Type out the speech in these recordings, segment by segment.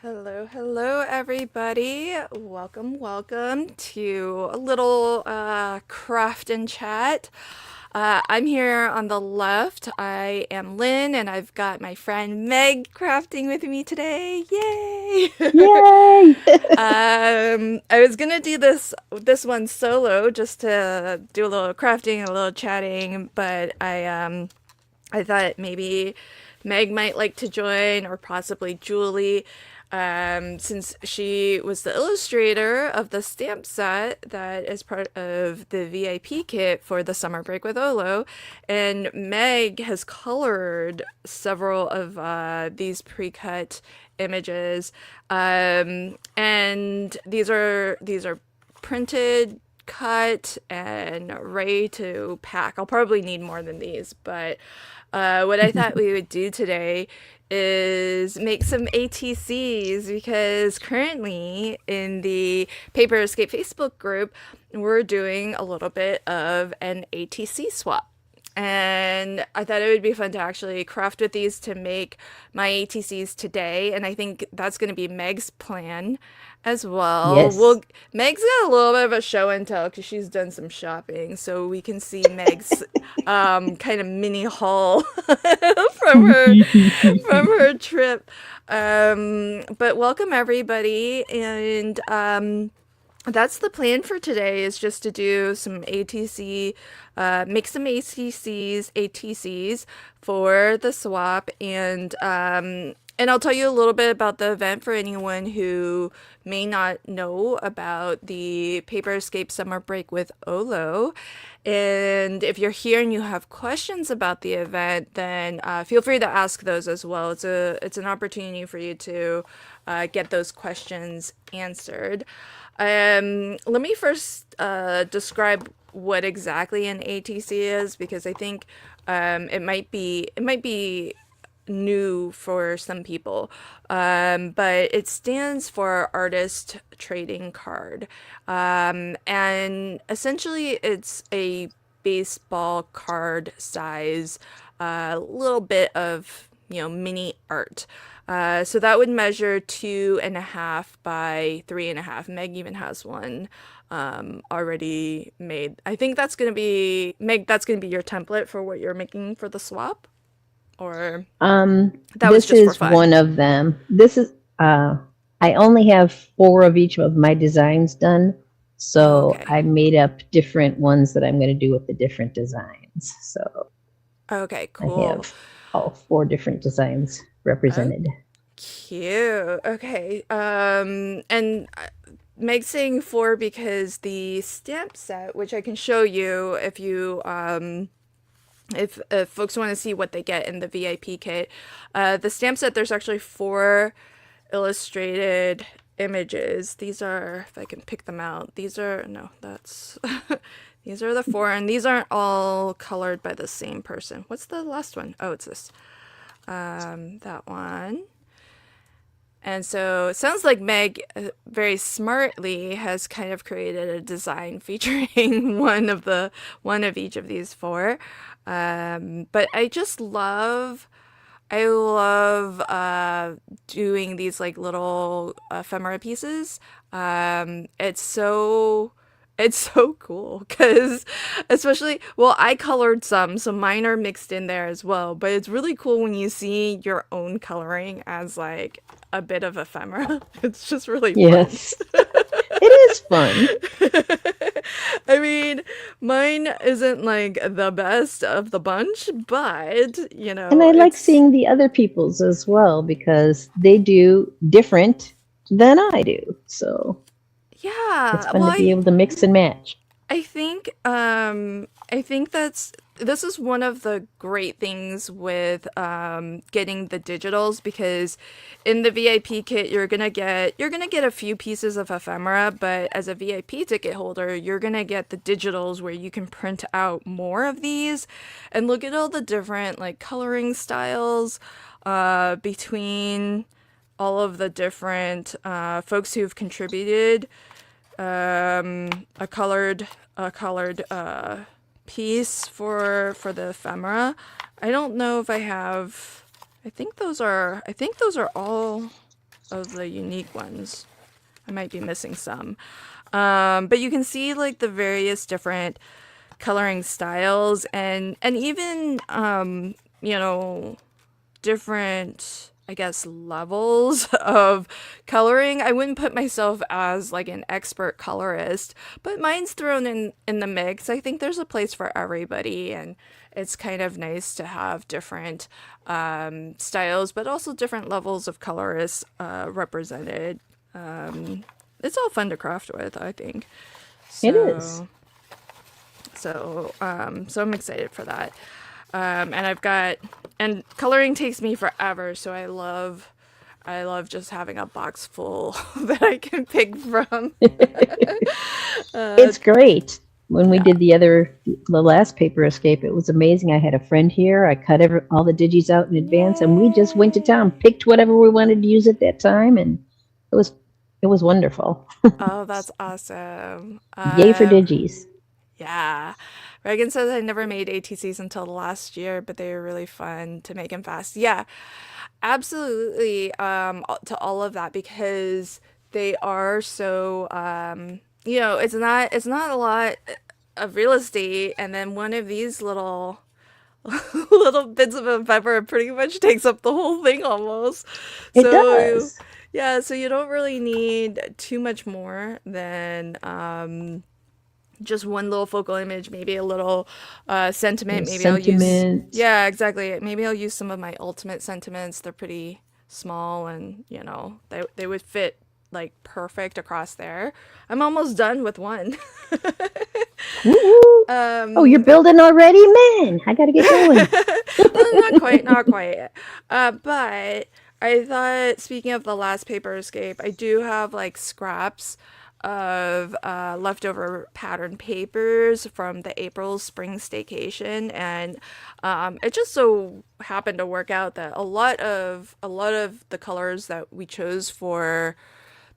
Hello, hello, everybody. Welcome to a little craft and chat. I'm here on the left. I am Lynn, and I've got my friend Meg crafting with me today. Yay! Yay! I was gonna do this one solo just to do a little crafting, a little chatting, but I thought maybe Meg might like to join, or possibly Julie, since she was the illustrator of the stamp set that is part of the VIP kit for the summer break with Olo. And Meg has colored several of these pre-cut images. And these are printed, cut, and ready to pack. I'll probably need more than these, but what I thought we would do today is make some ATCs, because currently in the Paper Escape Facebook group, we're doing a little bit of an ATC swap. And I thought it would be fun to actually craft with these to make my ATCs today. And I think that's going to be Meg's plan as well. Yes. Meg's got a little bit of a show and tell because she's done some shopping, so we can see Meg's kind of mini haul from her trip. But welcome everybody, and that's the plan for today, is just to do some ATC, make some ATCs for the swap, and I'll tell you a little bit about the event for anyone who may not know about the Paper Escape Summer Break with Olo. And if you're here and you have questions about the event, then feel free to ask those as well. It's an opportunity for you to get those questions answered. Let me first describe what exactly an ATC is, because I think it might be new for some people, but it stands for Artist Trading Card, and essentially it's a baseball card size, little bit of mini art. So that would measure 2.5 by 3.5. Meg even has one already made. I think that's gonna be Meg. That's gonna be your template for what you're making for the swap, or that was This just for is fun. one of them. I only have four of each of my designs done. Oh, So okay. I made up different ones that I'm going to do with the different designs. So Okay, I cool. have all four different designs Oh, represented. cute. Okay. And Meg's saying four because the stamp set, which I can show you if you if folks want to see what they get in the VIP kit, the stamp set, there's actually four illustrated images. These are, if I can pick them out, these are, no, that's, these are the four, and these aren't all colored by the same person. What's the last one? Oh, it's this. That one. And so it sounds like Meg very smartly has kind of created a design featuring one of each of these four. But I love doing these like little ephemera pieces. It's so cool because, especially, well, I colored some, so mine are mixed in there as well. But it's really cool when you see your own coloring as like a bit of ephemera. It's just really fun. Yes, it is fun. I mean, mine isn't like the best of the bunch, but And I like it's seeing the other people's as well because they do different than I do. So it's yeah. fun to be able to mix and match. I think this is one of the great things with getting the digitals, because in the VIP kit you're gonna get a few pieces of ephemera, but as a VIP ticket holder you're gonna get the digitals where you can print out more of these and look at all the different like coloring styles between all of the different folks who've contributed a colored piece for the ephemera. I don't know if I have. I think those are all. of the unique ones. I might be missing some. But you can see like the various different coloring styles and even you know, different, I guess, levels of coloring. I wouldn't put myself as like an expert colorist, but mine's thrown in the mix. I think there's a place for everybody, and it's kind of nice to have different styles, but also different levels of colorists represented. It's all fun to craft with, I think. It is. So so I'm excited for that. And I've got, and coloring takes me forever, so I love just having a box full that I can pick from. It's great. When we Yeah. did the last paper escape, it was amazing. I had a friend here. I cut all the digis out in advance, and we just went to town, Yay. picked whatever we wanted to use at that time, and it was it was wonderful. Oh, that's awesome. Yay for digis. Yeah. Reagan says I never made ATCs until last year, but they were really fun to make and fast. Yeah, absolutely. To all of that because they are so, you know, it's not a lot of real estate, and then one of these little little bits of a pepper pretty much takes up the whole thing almost. It So does. yeah, so you don't really need too much more than just one little focal image, maybe a little sentiment. The Maybe I'll use, sentiment. yeah, exactly. Maybe I'll use some of my ultimate sentiments. They're pretty small and, you know, they would fit like perfect across there. I'm almost done with one. Woo! Oh, you're um, building already, man! I gotta get going. not quite, not quite. But I thought, speaking of the last paper escape, I do have like scraps of leftover pattern papers from the April spring staycation, and it just so happened to work out that a lot of the colors that we chose for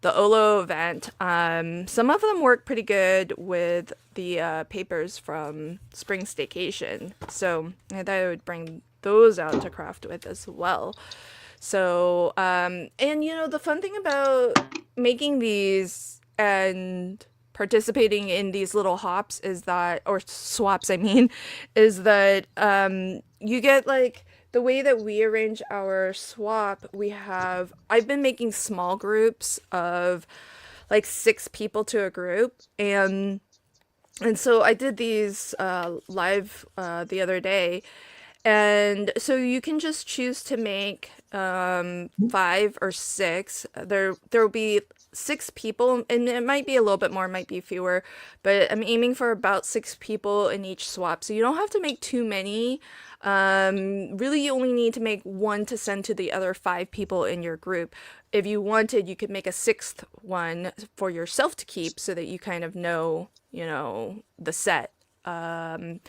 the Olo event, some of them work pretty good with the papers from spring staycation. So I thought I would bring those out to craft with as well. So, and you know, the fun thing about making these and participating in these little hops is that, or swaps, I mean, is that you get like the way that we arrange our swap. I've been making small groups of like 6 people to a group, and so I did these live the other day, and so you can just choose to make 5 or 6. There will be 6 people, and it might be a little bit more, might be fewer, but I'm aiming for about 6 people in each swap. So you don't have to make too many. Really, you only need to make one to send to the other 5 people in your group. If you wanted, you could make a 6th one for yourself to keep, so that you kind of know, you know, the set. And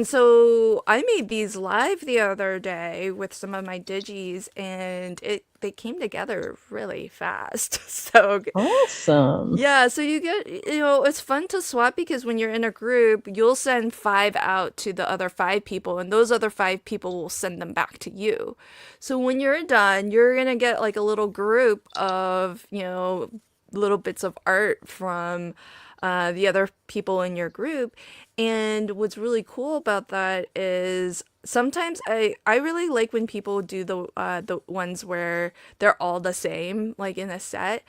so I made these live the other day with some of my digis, and it they came together really fast. So Awesome. yeah, so you get, you know, it's fun to swap because when you're in a group, you'll send 5 out to the other 5 people, and those other 5 people will send them back to you. So when you're done, you're gonna get like a little group of, you know, little bits of art from the other people in your group. And what's really cool about that is sometimes I really like when people do the ones where they're all the same, like in a set.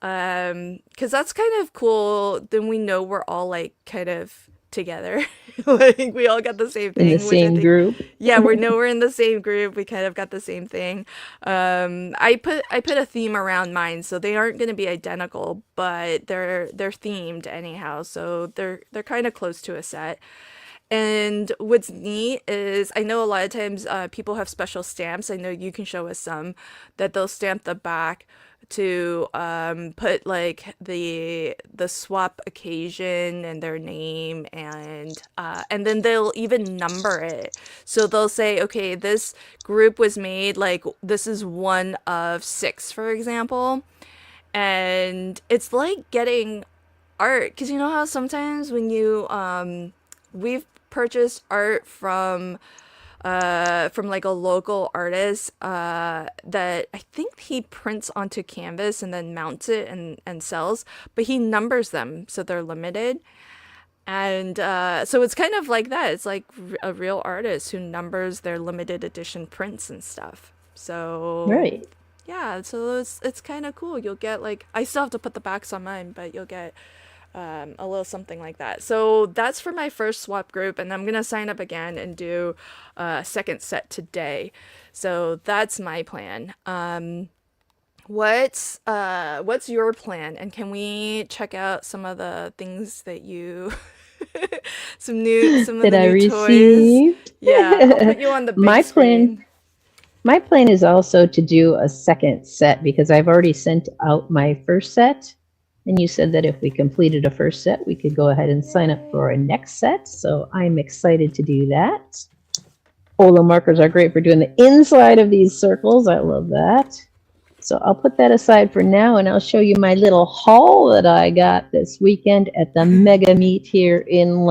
Because that's kind of cool. Then we know we're all like kind of together. Like we all got the same In the thing, which I same think, group. yeah, we know we're in the same group. We kind of got the same thing. I put a theme around mine, so they aren't going to be identical, but they're themed anyhow. So they're kind of close to a set. And what's neat is I know a lot of times people have special stamps. I know you can show us some that they'll stamp the back to put like the swap occasion and their name, and then they'll even number it. So they'll say, okay, this group was made like this is one of 6, for example, and it's like getting art because you know how sometimes when you we've purchased art from from like a local artist that I think he prints onto canvas and then mounts it and sells, but he numbers them so they're limited. And so it's kind of like that. It's like a real artist who numbers their limited edition prints and stuff. So Right. yeah, so it's kind of cool. You'll get like I still have to put the backs on mine, but you'll get a little something like that. So that's for my first swap group, and I'm gonna sign up again and do a second set today. So that's my plan. What's your plan? And can we check out some of the things that you some of That the I new toys? received. Yeah, I'll put you on the big my plan screen. my plan is also to do a second set because I've already sent out my first set. And you said that if we completed a first set, we could go ahead and sign up for Yay. a next set. So I'm excited to do that. Polo markers are great for doing the inside of these circles. I love that. So I'll put that aside for now and I'll show you my little haul that I got this weekend at the Mega Meet here in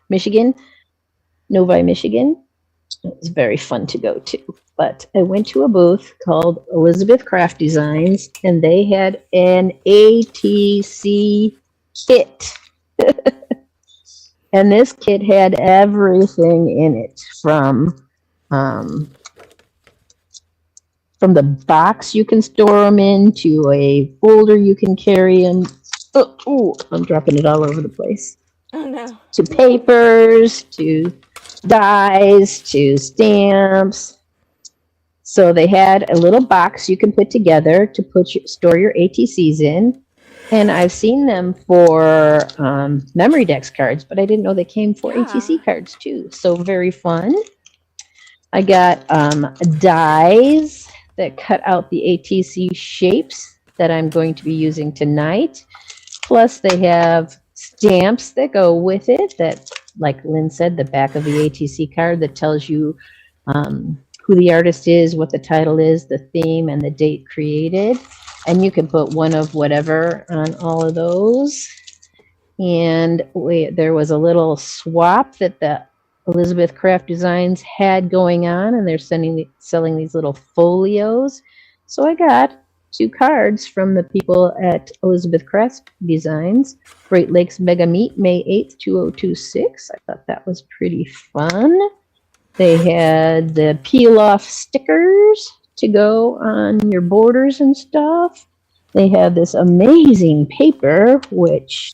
Michigan, Novi, Michigan. It was very fun to go to. But I went to a booth called Elizabeth Craft Designs and they had an ATC kit. And this kit had everything in it um, from the box you can store them in to a folder you can carry them. Oh, I'm dropping it all over the place. Oh no. To papers, to dies, to stamps. So they had a little box you can put together to store your ATCs in. And I've seen them for memory dex cards, but I didn't know they came for Yeah. ATC cards too. So very fun. I got dies that cut out the ATC shapes that I'm going to be using tonight. Plus, they have stamps that go with it that, like Lynn said, the back of the ATC card that tells you who the artist is, what the title is, the theme, and the date created. And you can put one of whatever on all of those. And there was a little swap that the Elizabeth Craft Designs had going on, and they're selling these little folios. So I got two cards from the people at Elizabeth Craft Designs. Great Lakes Mega Meet, May 8th, 2026. I thought that was pretty fun. They had the peel-off stickers to go on your borders and stuff. They have this amazing paper, which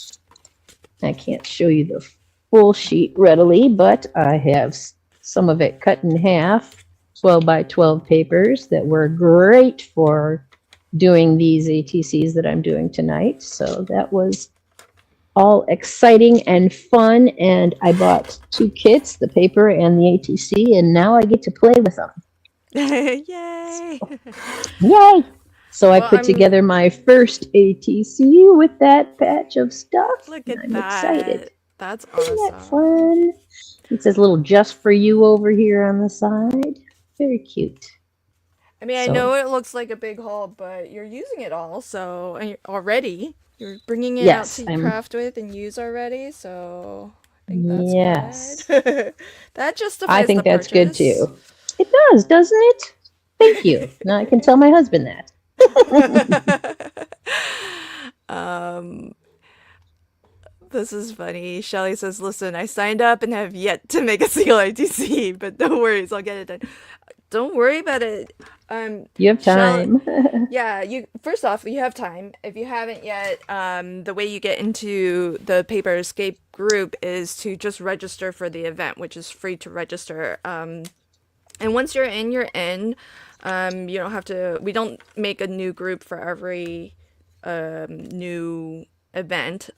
I can't show you the full sheet readily, but I have some of it cut in half, 12 by 12 papers that were great for doing these ATCs that I'm doing tonight. So that was all exciting and fun. And I bought two kits, the paper and the ATC, and now I get to play with them. Yay. Yay! So I Well, put I'm together my first ATC with that patch of stuff, look and at I'm excited. that. That's Isn't that awesome. fun? It says little just for you over here on the side. Very cute. I mean, I know So, it looks like a big haul, but you're using it all, so and already you're bringing it out yes, to I'm, craft with and use already. So I think that's good. yes. That I justifies the think that's good purchase. too. It does, doesn't it? Thank you. Now I can tell my husband that. um, this is funny. Shelly says, "Listen, I signed up and have yet to make a single ITC, but no worries, I'll get it done." Don't worry about it. You have Shell, time. yeah, you first off, you have time. If you haven't yet, the way you get into the Paper Escape group is to just register for the event, which is free to register. And once you're in, you're in. You don't have to. We don't make a new group for every new event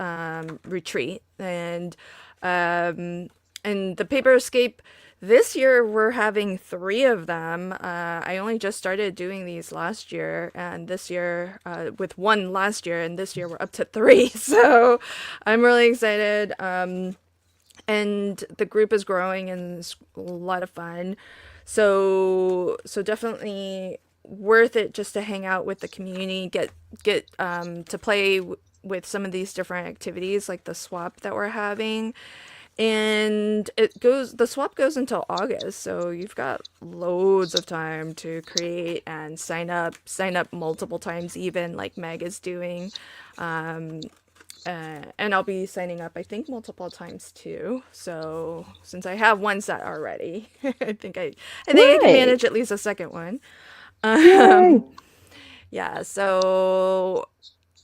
retreat, and the Paper Escape. This year we're having three of them. I only just started doing these last year, and this year with one last year, and this year we're up to three. So I'm really excited. And the group is growing, and it's a lot of fun. So definitely worth it just to hang out with the community, get to play with some of these different activities like the swap that we're having, and the swap goes until August, so you've got loads of time to create and sign up multiple times, even like Meg is doing. um, and I'll be signing up, I think, multiple times too. So since I have one set already, I think I can Right. manage at least a second one. Yay. Yeah. So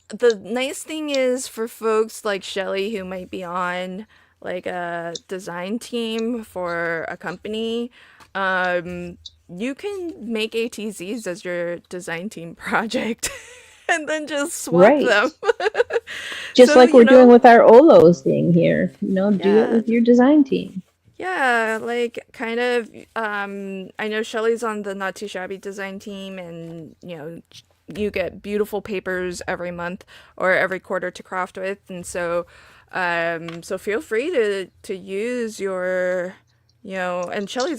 the nice thing is for folks like Shelly who might be on like a design team for a company, um, you can make ATCs as your design team project and then just swap them. Right. Just So, like we're doing with our Olos thing here. Do it yeah, with your design team. yeah, like kind of, I know Shelly's on the Not Too Shabby design team, and you get beautiful papers every month or every quarter to craft with, and so feel free to use your, and Shelly,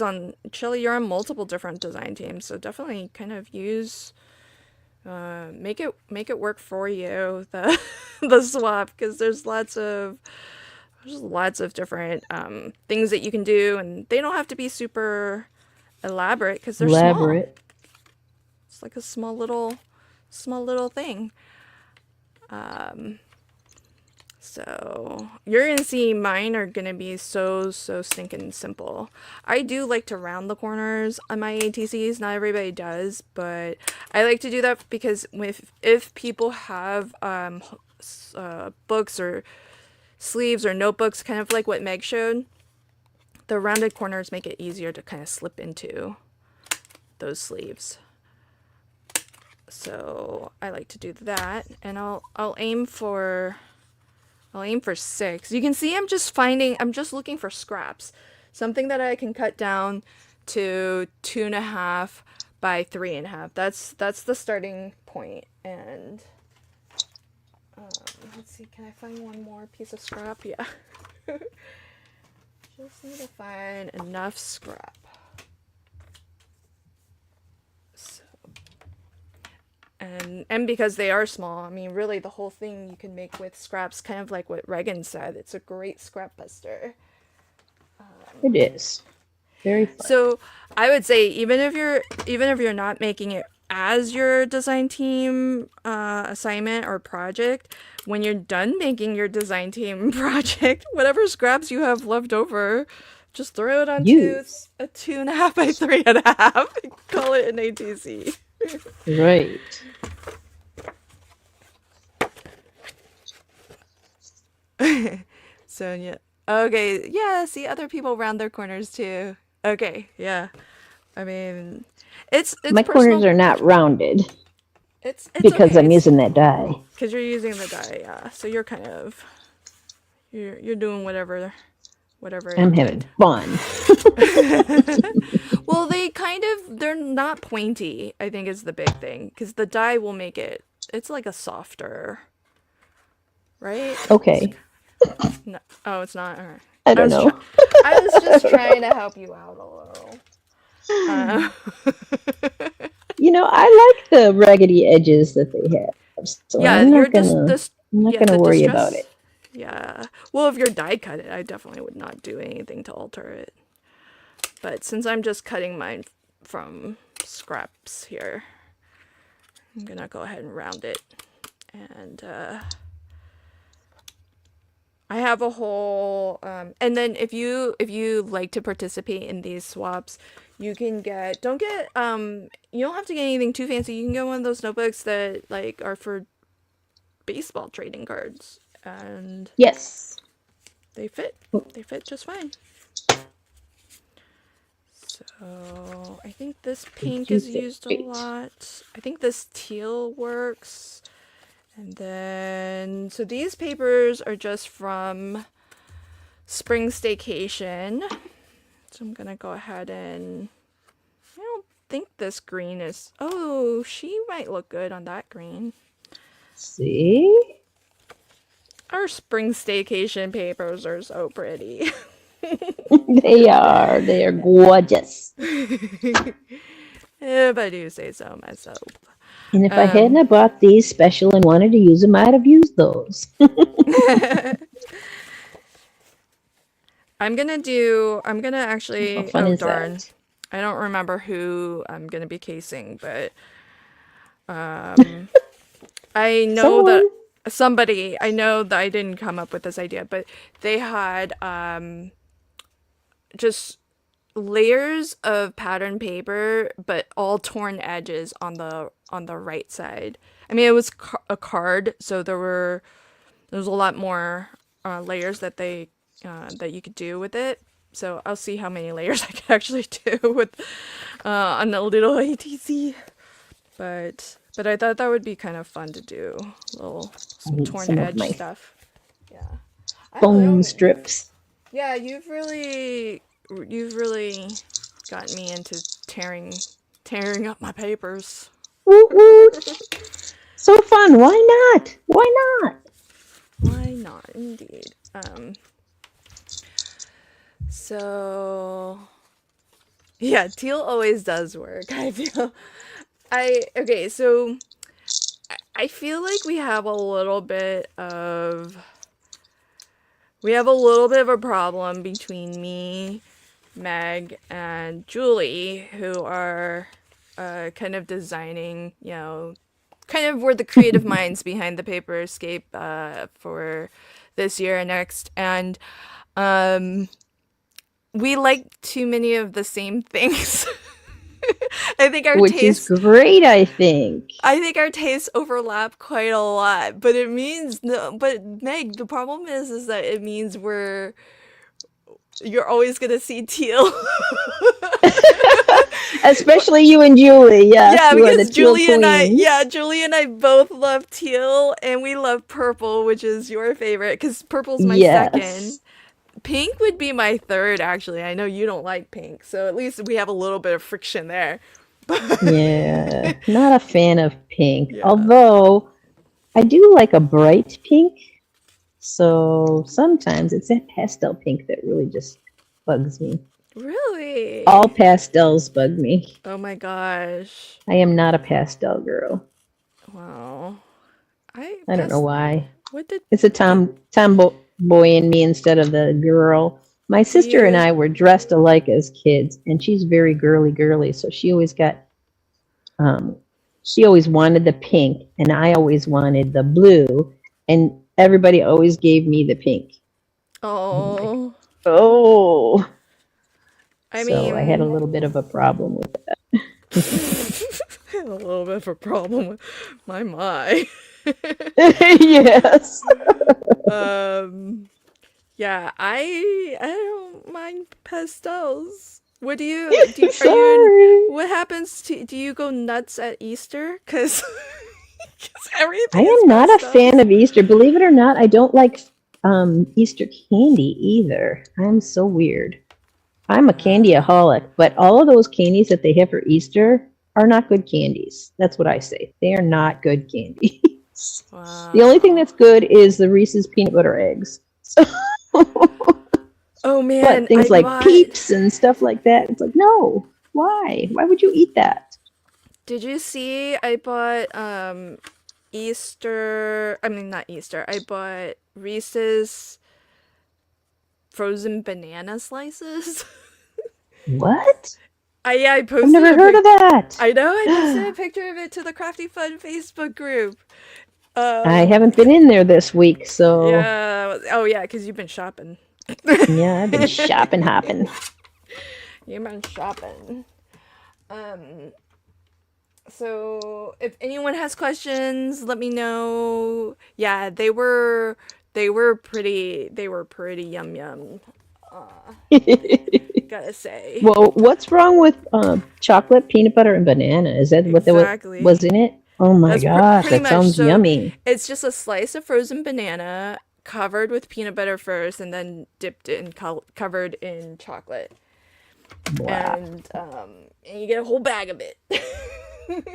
you're on multiple different design teams, so definitely kind of use, make it work for you, the the swap, because there's lots of different things that you can do, and they don't have to be super elaborate because they're small. Elaborate. It's like a small little thing. Um, so you're gonna see mine are gonna be so stinking simple. I do like to round the corners on my ATCs. Not everybody does, but I like to do that because if people have books or sleeves or notebooks, kind of like what Meg showed, the rounded corners make it easier to kind of slip into those sleeves. So I like to do that, and I'll aim for 6. You can see I'm just looking for scraps, something that I can cut down to 2.5 by 3.5. That's the starting point. And let's see, can I find one more piece of scrap? Yeah. Just need to find enough scrap. So, and because they are small, I mean, really, the whole thing you can make with scraps, kind of like what Regan said. It's a great scrap buster. It is. Very fun. So I would say even if you're not making it as your design team assignment or project, when you're done making your design team project, whatever scraps you have left over, just throw it onto Use. a 2.5 by 3.5 and call it an ATC. Right. So yeah. Okay, yeah, see, other people round their corners too. Okay, yeah. I mean, it's My corners personal. are not rounded It's because okay. I'm It's using that die. because you're using the die, yeah. So you're doing whatever I'm it having did. fun. Well, they're not pointy, I think is the big thing, because the die will make it. It's like a softer, right? It's Okay. no, oh, it's not. All right. I I don't was know. try, I was just trying to help you out a little. Uh, I like the raggedy edges that they have, so yeah, I'm you're not just gonna this. I'm not Yeah, gonna the worry about distress. it. Yeah. Well, if you're die cut it, I definitely would not do anything to alter it. But since I'm just cutting mine from scraps here, I'm gonna go ahead and round it. And I have a whole. And then if you like to participate in these swaps, you can get. Don't get. You don't have to get anything too fancy. You can get one of those notebooks that like are for baseball trading cards, and Yes. they fit. They fit just fine. So I think this pink You is say used a great. lot. I think this teal works. And then, so these papers are just from Spring Staycation. So I'm gonna go ahead and, I don't think this green is, oh, she might look good on that green. See? Our Spring Staycation papers are so pretty. They are. They are gorgeous. If I do say so myself. And if I hadn't Um, have bought these special and wanted to use them, I'd have used those. I'm gonna How actually, fun oh is darn. that? I don't remember who I'm gonna be casing, but um I know that Someone. I know that I didn't come up with this idea, but they had just layers of pattern paper, but all torn edges on the right side. I mean, it was a card, so there was a lot more layers that you could do with it. So I'll see how many layers I can actually do with on a little ATC. But I thought that would be kind of fun to do, little I some need torn some of edge my stuff. Yeah, I don't foam know. strips. Yeah, you've really gotten me into tearing up my papers. Woot woot. So fun. Why not? Why not? Why not, indeed? So yeah, teal always does work. I feel I okay. So I feel like we have a little bit of a problem between me, Meg, and Julie, who are kind of designing, kind of were the creative minds behind the paper escape for this year and next. And um, we like too many of the same things. I think our Which is tastes great, I think. I think our tastes overlap quite a lot, but it means no. But Meg, the problem is that it means you're always gonna see teal. Especially you and Julie. Yes, Yeah, you are the because teal queens. Julie and I both love teal, and we love purple, which is your favorite, because purple's my second. Yes. Pink would be my third, actually. I know you don't like pink, so at least we have a little bit of friction there. Yeah. Not a fan of pink. Yeah. Although I do like a bright pink. So sometimes it's that pastel pink that really just bugs me. All Really? pastels bug me. Oh my gosh. I am not a pastel girl. Wow. I I don't know past why. what did It's a do tomboy in me instead of the girl. My do sister and you I were dressed alike as kids, and she's very girly, so um, she always wanted the pink, and I always wanted the blue, and everybody always gave me the pink. I'm like, Oh, oh, I so I had a mean, little bit of a problem with a little bit of a problem with my. it. Yes. um, yeah, I don't mind pastels. What are you Sorry. what happens to do you go nuts at Easter? Cause, 'cause I everything is am not a fan pastels. of Easter. Believe it or not, I don't like Easter candy either. I'm so weird. I'm a Wow. candyaholic, but all of those candies that they have for Easter are not good candies. That's what I say. They are not good candies. The only thing Wow. that's good is the Reese's peanut butter eggs. So, Oh but man, I things like bought Peeps and stuff like that, it's like, no, why? Why would you eat that? Did you see I bought I mean not Easter. I bought Reese's frozen banana slices. What? I I've posted never a heard of pic. that. I know I posted a picture of it to the Crafty Fun Facebook group. I Um, haven't been in there this week, so yeah. Oh yeah, because you've been shopping. yeah, I've been shopping hopping. You've been shopping. Um, so if anyone has questions, let me know. Yeah, they were pretty yum yum. Uh, gotta say. Well, what's wrong with chocolate, peanut butter, and banana? Is that what was Exactly. in it? Oh my That's gosh, pretty that much sounds so. yummy. It's just a slice of frozen banana covered with peanut butter first, and then dipped in covered in chocolate, Wow. and you get a whole bag of it.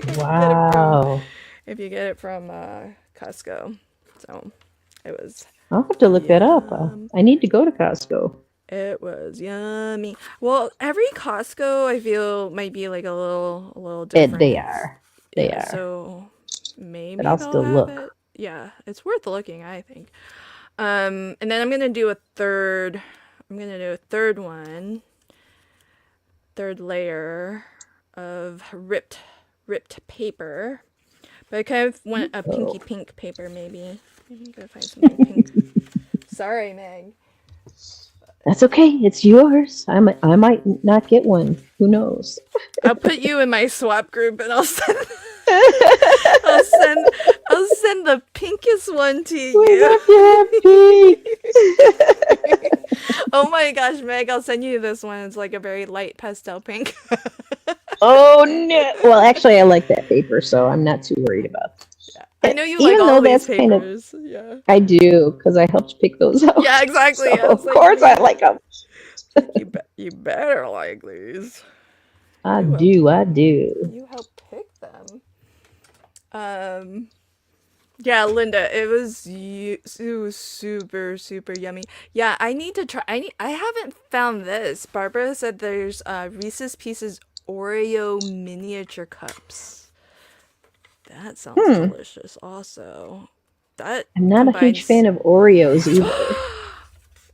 Wow. If you get it from Costco. So it was I'll have to look that up. yum. I need to go to Costco. It was yummy. Well, every Costco I feel might be like a little They different. are. They Yeah, are. so But maybe I'll they'll still have look. it. Yeah, it's worth looking, I think. And then I'm gonna do a third I'm gonna do a third layer of ripped paper. But I kind of want a pinky pink paper, maybe. Maybe I'm gonna find something pink. Sorry, Meg. That's okay. It's yours. I might not get one. Who knows? I'll put you in my swap group, and I'll send the pinkest one to you. Oh my gosh, Meg! I'll send you this one. It's like a very light pastel pink. Oh no! Well, actually, I like that paper, so I'm not too worried about it. Yeah. I know you Even like though all these that's kind of- papers. Yeah. I do, because I helped pick those out. Yeah, exactly. So, I was of like, course, I like them. you better like these. I do. You helped pick them. Yeah, Linda, it was super super yummy. Yeah, I need to try. I haven't found this. Barbara said there's Reese's Pieces Oreo miniature cups. That sounds delicious. Also, that I'm not a huge fan of Oreos either.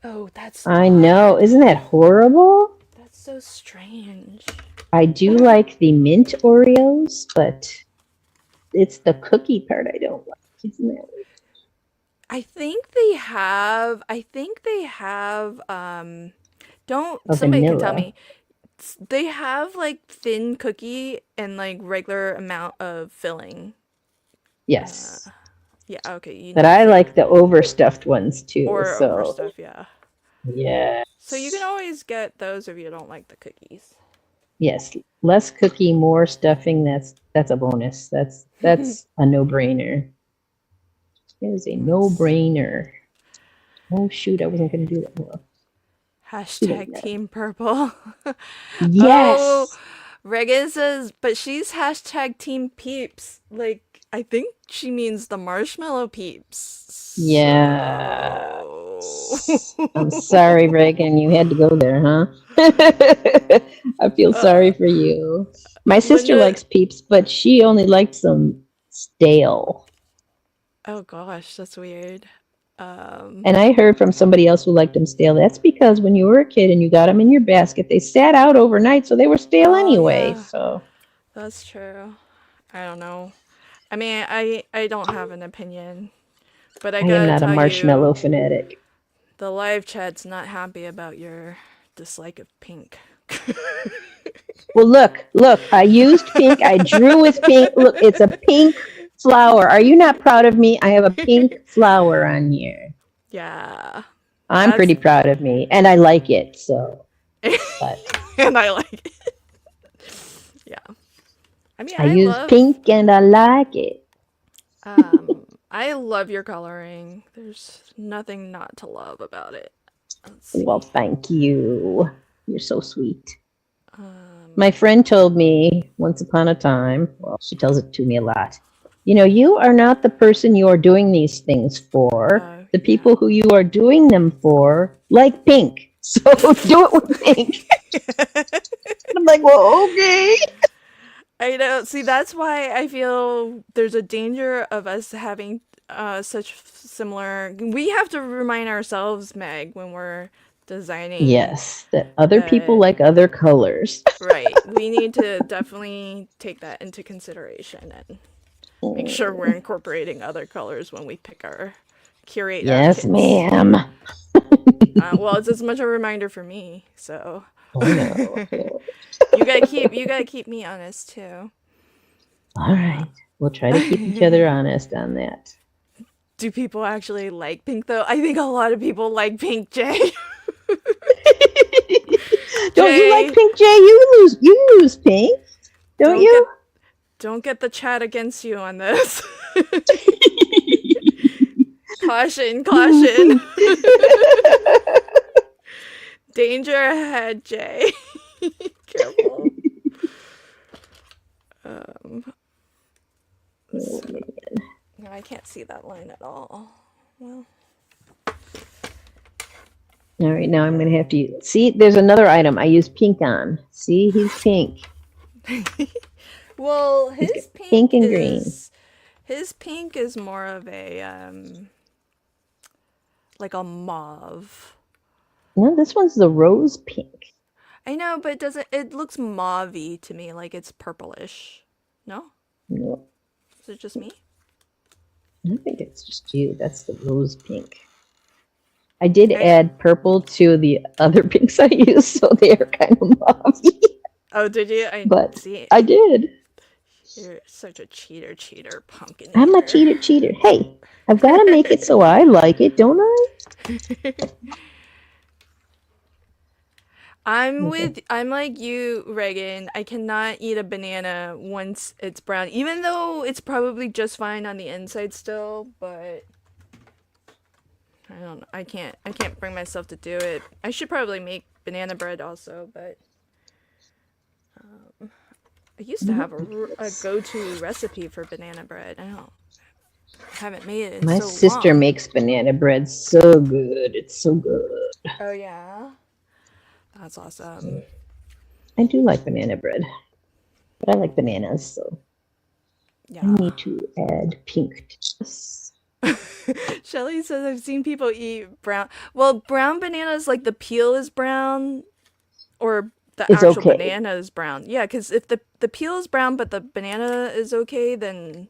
Oh, that's. I know. Isn't that horrible? That's so strange. I do like the mint Oreos, but it's the cookie part I don't like. Isn't that weird? I think they have. Don't A somebody can vanilla. tell me. They have like thin cookie and like regular amount of filling. Yes. Yeah. Okay. But I like the overstuffed ones too. or so over stuff. Yeah. yeah. So you can always get those if you don't like the cookies. Yes. Less cookie, more stuffing. That's a bonus. That's a no-brainer. It is a no-brainer. Oh shoot! I wasn't going to do that. Well, Hashtag Team Purple. yes. Oh, Reagan says, but she's hashtag Team Peeps. Like, I think she means the marshmallow peeps. Yeah. So- I'm sorry, Reagan. You had to go there, huh? I feel sorry for you. My sister Linda- likes Peeps, but she only likes them stale. Oh gosh, that's weird. And I heard from somebody else who liked them stale. That's because when you were a kid and you got them in your basket, they sat out overnight, so they were stale anyway. Yeah. So That's true. I don't know. I mean, I don't have an opinion, but I I am gotta not a tell marshmallow you, fanatic. the live chat's not happy about your dislike of pink. Well, look, I used pink. I drew with pink. Look, it's a pink flower. Are you not proud of me? I have a pink flower on here. Yeah. I'm pretty proud of me, and I like it. So, but And I like it. Yeah. I mean, I use pink, and I like it. I love your coloring. There's nothing not to love about it. Let's see. Well, thank you. You're so sweet. My friend told me once upon a time, well, she tells it to me a lot. You know, you are not the person you are doing these things for. The people who you are doing them for like pink. So do it with pink. I'm like, well, okay. I know. See, that's why I feel there's a danger of us having such similar. We have to remind ourselves, Meg, when we're designing. Yes, that other people like other colors. Right. We need to definitely take that into consideration and make sure we're incorporating other colors when we pick our curate. Yes, ma'am. Well, it's as much a reminder for me. So Oh, no. you gotta keep me honest too. All right, we'll try to keep each other honest on that. Do people actually like pink though? I think a lot of people like pink, Jay. Don't you like pink, Jay? You use pink, don't you? Don't get the chat against you on this. Caution. Danger ahead, Jay. Careful. Oh, man. No, I can't see that line at all. Well. All right, now I'm going to have to see. There's another item I use pink on. See, he's pink. Well, his pink and green. His pink is more of a like a mauve. No, this one's the rose pink. I know, but it looks mauve-y to me, like it's purplish. No? No, Is it just me? I think it's just you. That's the rose pink. I did I add purple to the other pinks I used, so they are kind of mauve. Oh, did you? I But see. I did. You're such a cheater, pumpkin I'm a eater. cheater. Hey, I've got to make it so I like it, don't I? Okay. I'm like you, Reagan. I cannot eat a banana once it's brown, even though it's probably just fine on the inside still, but I don't know. I can't bring myself to do it. I should probably make banana bread also, but I used to have a go-to recipe for banana bread. I haven't made it in My so sister long. makes banana bread so good. It's so good. Oh yeah. That's awesome. I do like banana bread, but I like bananas, so I Yeah. need to add pink to this. Shelly says I've seen people eat brown. Well, brown bananas, like the peel is brown, or the It's actual okay. banana is brown. Yeah, because if the peel is brown but the banana is okay, then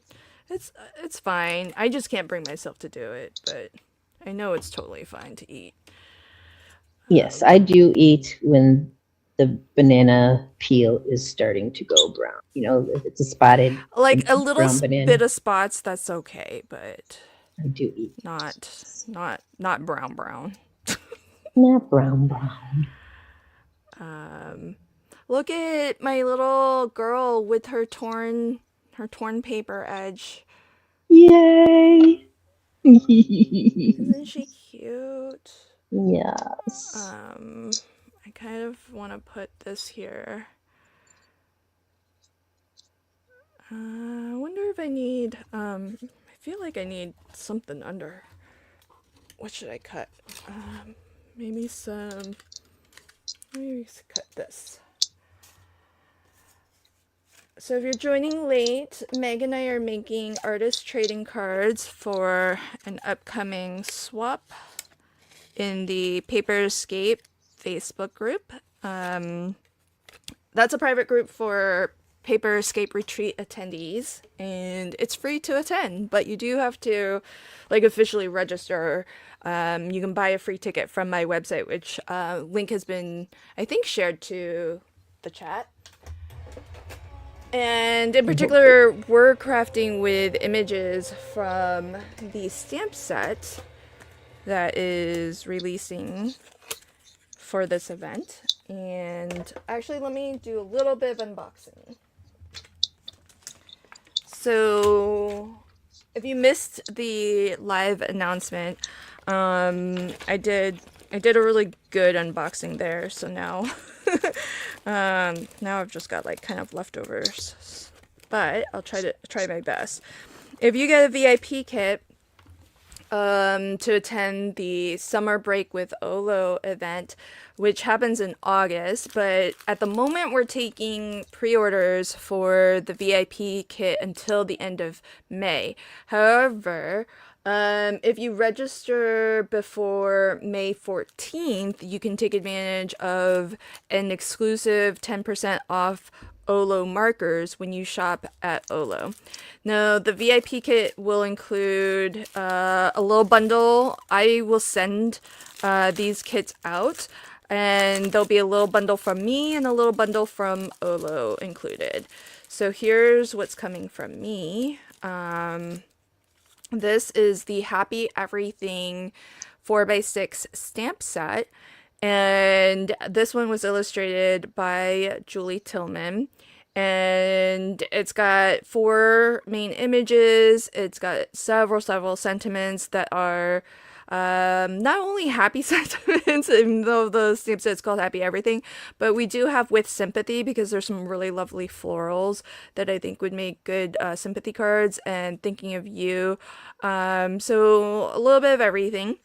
it's fine. I just can't bring myself to do it, but I know it's totally fine to eat. Yes, I do eat when the banana peel is starting to go brown. You know, if it's a spotted Like a little brown banana, bit of spots, that's okay, but I do eat. not not brown brown. Not brown brown. Look at my little girl with her torn paper edge. Yay! Isn't she cute? Yes. I kind of want to put this here. I wonder if I need, I feel like I need something under. What should I cut? Maybe maybe cut this. So if you're joining late, Meg and I are making artist trading cards for an upcoming swap in the Paper Escape Facebook group. That's a private group for Paper Escape Retreat attendees, and it's free to attend, but you do have to like officially register. You can buy a free ticket from my website, which link has been, I think, shared to the chat. And in particular, we're crafting with images from the stamp set that is releasing for this event. And actually, let me do a little bit of unboxing. So, if you missed the live announcement, I did a really good unboxing there. So now, now I've just got like kind of leftovers, but I'll try my best. If you get a VIP kit, to attend the Summer Break with Olo event, which happens in August. But at the moment, we're taking pre orders for the VIP kit until the end of May. However, if you register before May 14th, you can take advantage of an exclusive 10% off Olo markers when you shop at Olo. Now, the VIP kit will include a little bundle. I will send these kits out, and there'll be a little bundle from me and a little bundle from Olo included. So here's what's coming from me. This is the Happy Everything 4x6 stamp set. And this one was illustrated by Julie Tillman. And it's got 4 main images. It's got several sentiments that are not only happy sentiments, even though the stamp set is called Happy Everything, but we do have with sympathy because there's some really lovely florals that I think would make good sympathy cards and thinking of you. So a little bit of everything.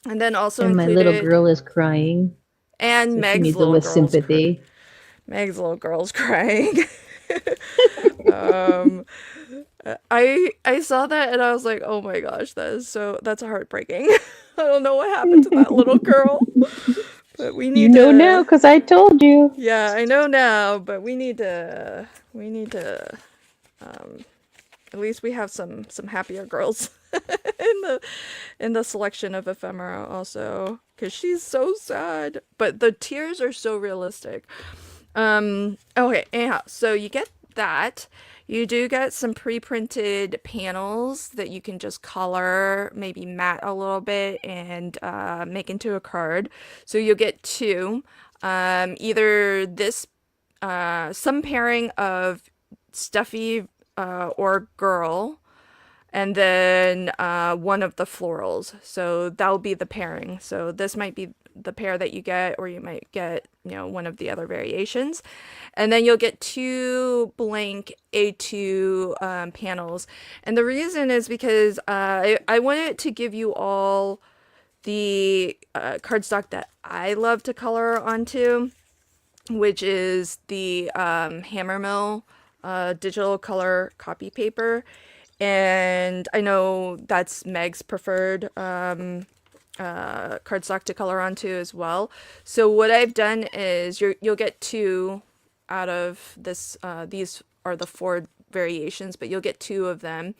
And then also And my little included, girl is crying, and so she needs a little sympathy. Meg's little girl's crying. um, I saw that and I was like, oh my gosh, that's heartbreaking. I don't know what happened to that little girl, but we You need know now to. because I told you. Yeah, I know now, but we need to. We need to. Um, at least we have some happier girls in the selection of ephemera also, because she's so sad. But the tears are so realistic. Okay, anyhow, so you get that. You do get some pre-printed panels that you can just color, maybe matte a little bit, and make into a card. So you'll get two. Either this, some pairing of stuffy or girl, and then one of the florals. So that'll be the pairing. So this might be the pair that you get, or you might get, one of the other variations. And then you'll get two blank A2 panels. And the reason is because I wanted to give you all the cardstock that I love to color onto, which is the Hammermill digital color copy paper. And I know that's Meg's preferred cardstock to color onto as well. So what I've done is you'll get two out of this. These are the four variations, but you'll get two of them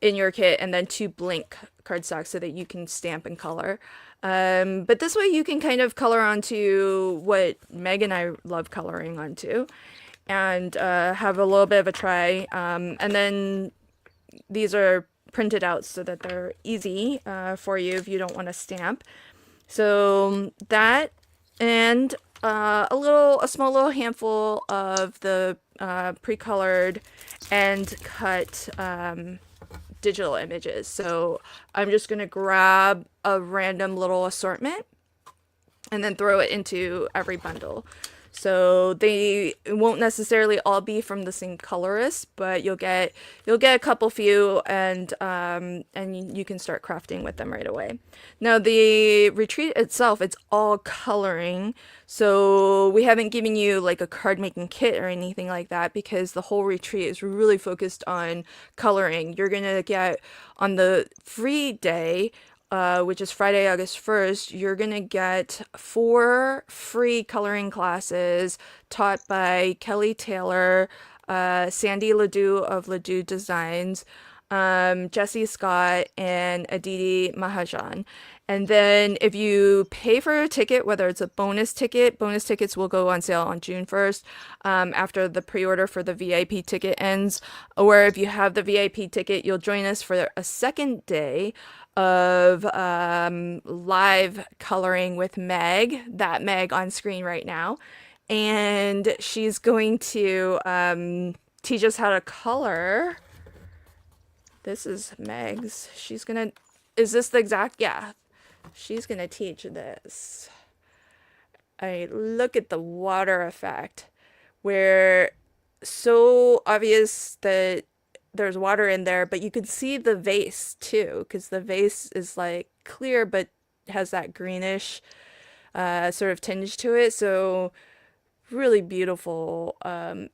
in your kit, and then two blank cardstock so that you can stamp and color. But this way you can kind of color onto what Meg and I love coloring onto, and have a little bit of a try. And then these are printed out so that they're easy for you if you don't want to stamp. So that, and a small little handful of the pre-colored and cut digital images. So I'm just gonna grab a random little assortment and then throw it into every bundle. So they won't necessarily all be from the same colorist, but you'll get a couple few, and you can start crafting with them right away. Now the retreat itself, it's all coloring, so we haven't given you like a card making kit or anything like that, because the whole retreat is really focused on coloring. You're gonna get, on the free day, which is Friday, August 1st, you're going to get 4 free coloring classes taught by Kelly Taylor, Sandy Ledoux of Ledoux Designs, Jesse Scott, and Aditi Mahajan. And then if you pay for a ticket, whether it's a bonus tickets will go on sale on June 1st, after the pre-order for the VIP ticket ends. Or if you have the VIP ticket, you'll join us for a second day of live coloring with Meg, that Meg on screen right now. And she's going to teach us how to color. This is Meg's. She's gonna. Is this the exact? Yeah. She's gonna teach this. I look at the water effect, where so obvious that there's water in there, but you can see the vase too, because the vase is like clear but has that greenish sort of tinge to it. So really beautiful,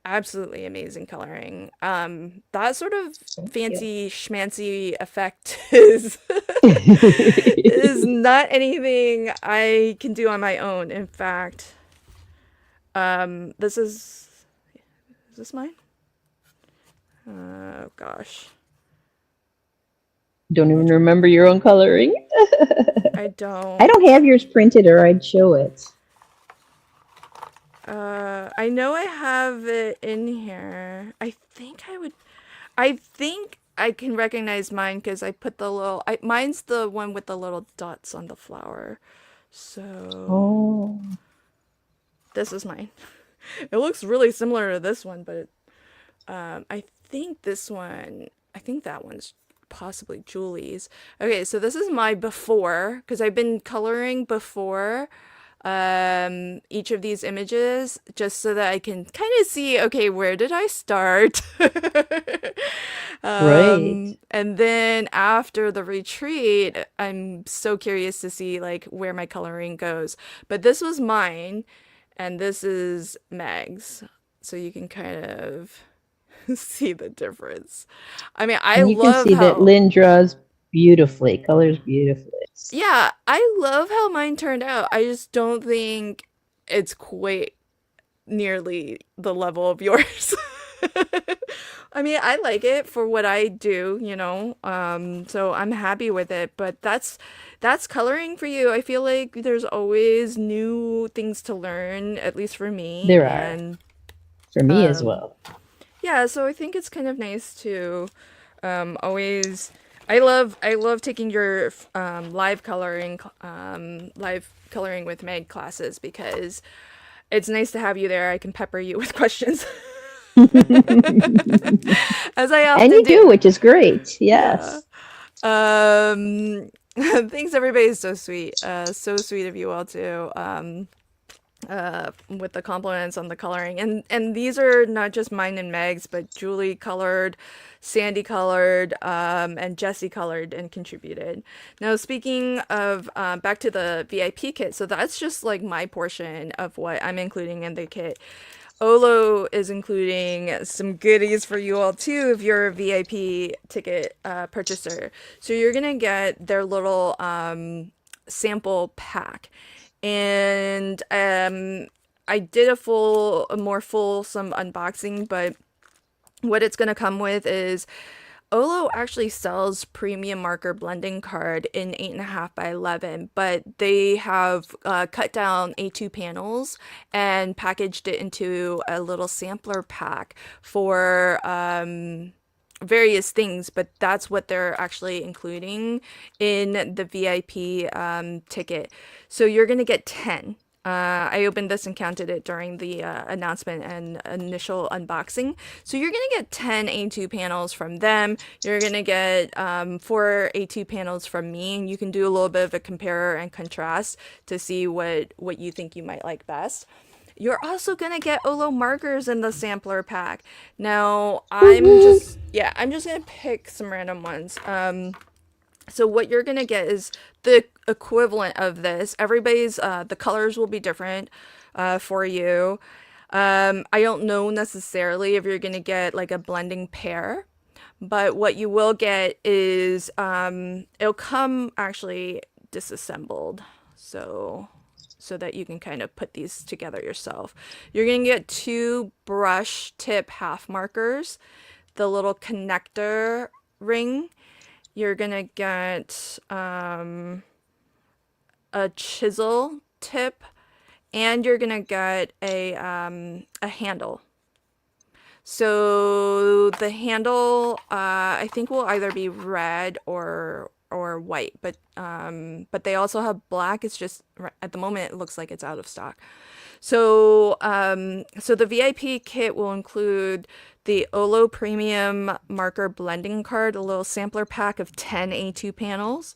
absolutely amazing coloring. That sort of Thank you. fancy schmancy effect is not anything I can do on my own. In fact, this is this mine? Oh gosh, Don't even which one? remember your own coloring. I I don't don't. have yours printed, or I'd show it. I know I have it in here. I think I can recognize mine because I put the little. Mine's the one with the little dots on the flower. So Oh, this is mine. It looks really similar to this one, but I think this one. I think that one's possibly Julie's. Okay, so this is my before, because I've been coloring before each of these images, just so that I can kind of see, okay, where did I start? right. And then after the retreat, I'm so curious to see like where my coloring goes. But this was mine, and this is Meg's, so you can kind of see the difference. I mean, I And you can love see that how. Lynn draws beautifully. Colors beautifully. Yeah, I love how mine turned out. I just don't think it's quite nearly the level of yours. I mean, I like it for what I do, you know. So I'm happy with it, but that's coloring for you. I feel like there's always new things to learn, at least for me, There are and for me as um well. yeah, so I think it's kind of nice to always I love taking your live coloring with Meg classes because it's nice to have you there. I can pepper you with questions as I And often you do, do. which is great. Yeah. Yes. Thanks everybody is so sweet. So sweet of you all too. With the compliments on the coloring. And these are not just mine and Meg's, but Julie colored, Sandy colored, and Jessie colored and contributed. Now, speaking of back to the VIP kit, so that's just like my portion of what I'm including in the kit. Olo is including some goodies for you all too if you're a VIP ticket purchaser. So you're gonna get their little sample pack, and I did a more fulsome unboxing, but what it's gonna come with is Olo actually sells premium marker blending card in 8.5 by 11, but they have cut down A2 panels and packaged it into a little sampler pack for various things, but that's what they're actually including in the VIP ticket. So you're going to get 10. I opened this and counted it during the announcement and initial unboxing. So you're going to get 10 A2 panels from them. You're going to get 4 A2 panels from me, and you can do a little bit of a compare and contrast to see what you think you might like best. You're also gonna get Olo markers in the sampler pack. Now, Woo-hoo. I'm just gonna pick some random ones. So what you're gonna get is the equivalent of this. Everybody's the colors will be different for you. I don't know necessarily if you're gonna get like a blending pair, but what you will get is it'll come actually disassembled. So that you can kind of put these together yourself. You're going to get 2 brush tip half markers, the little connector ring. You're going to get a chisel tip, and you're going to get a handle. So the handle, I think will either be red or white, but they also have black. It's just at the moment it looks like it's out of stock. So so the VIP kit will include the Olo Premium Marker Blending Card, a little sampler pack of 10 A2 panels,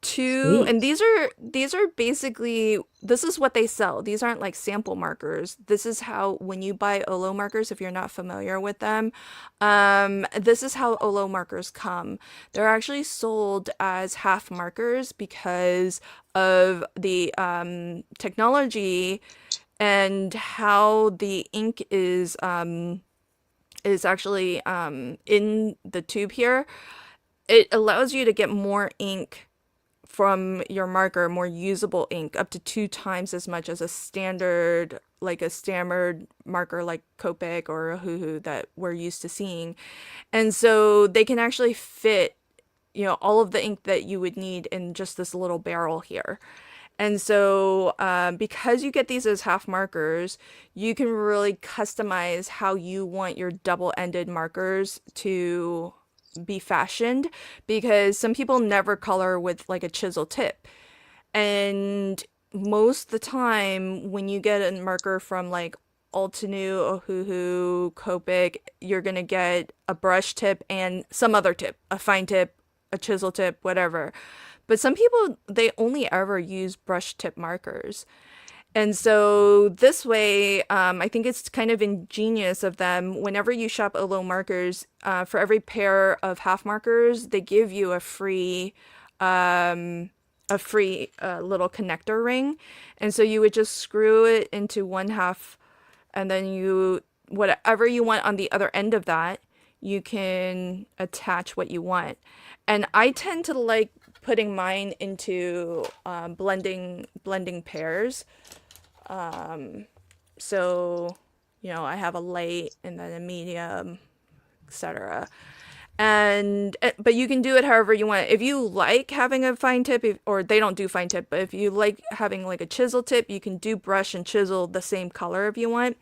two, and Sweet. these are basically, this is what they sell. These aren't like sample markers. This is how, when you buy Olo markers, if you're not familiar with them, this is how Olo markers come. They're actually sold as half markers because of the technology and how the ink is actually in the tube here. It allows you to get more ink from your marker, more usable ink, up to 2 times as much as a standard marker like Copic or a Hoo that we're used to seeing. And so they can actually fit, you know, all of the ink that you would need in just this little barrel here. And so, because you get these as half markers, you can really customize how you want your double-ended markers to be fashioned, because some people never color with like a chisel tip. And most of the time, when you get a marker from like Altenew, Ohuhu, Copic, you're gonna get a brush tip and some other tip, a fine tip, a chisel tip, whatever. But some people, they only ever use brush tip markers. And so this way, I think it's kind of ingenious of them. Whenever you shop Olo markers, for every pair of half markers, they give you um, a free little connector ring. And so you would just screw it into one half, and then you, whatever you want on the other end of that, you can attach what you want. And I tend to like putting mine into blending pairs. So, I have a light and then a medium, etc. And but you can do it however you want. If you like having a fine tip, or they don't do fine tip, but if you like having like a chisel tip, you can do brush and chisel the same color if you want.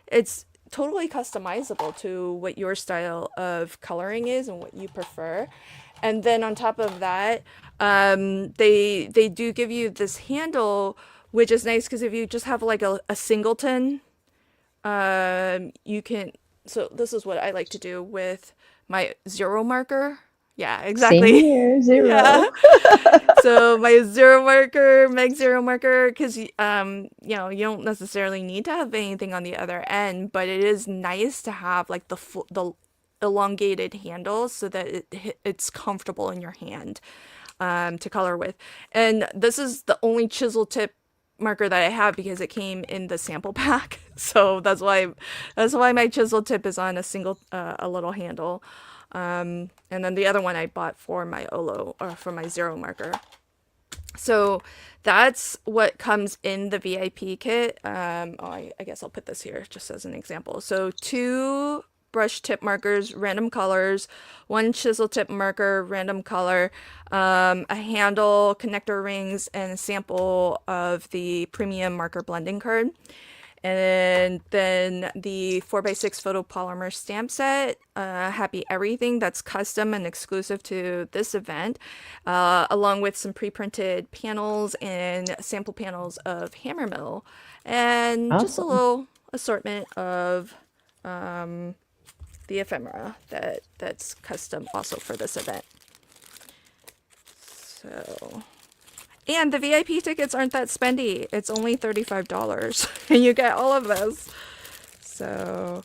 It's totally customizable to what your style of coloring is and what you prefer. And then on top of that, they do give you this handle, which is nice because if you just have like a singleton, you can. So this is what I like to do with my zero marker. Yeah, Same exactly. here, Yeah. 0. So my zero marker, Meg zero marker, because you don't necessarily need to have anything on the other end, but it is nice to have like the elongated handle so that it's comfortable in your hand to color with. And this is the only chisel tip marker that I have because it came in the sample pack. So that's why my chisel tip is on a little handle. And then the other one I bought for my Olo or for my zero marker. So that's what comes in the VIP kit. I guess I'll put this here just as an example. So 2 brush tip markers, random colors, 1 chisel tip marker, random color, a handle, connector rings, and a sample of the premium marker blending card. And then the 4x6 photopolymer stamp set, Happy Everything, that's custom and exclusive to this event, along with some pre-printed panels and sample panels of Hammermill, and just a Awesome. little assortment of the ephemera that's custom also for this event. So, and the VIP tickets aren't that spendy. It's only $35 and you get all of this. So,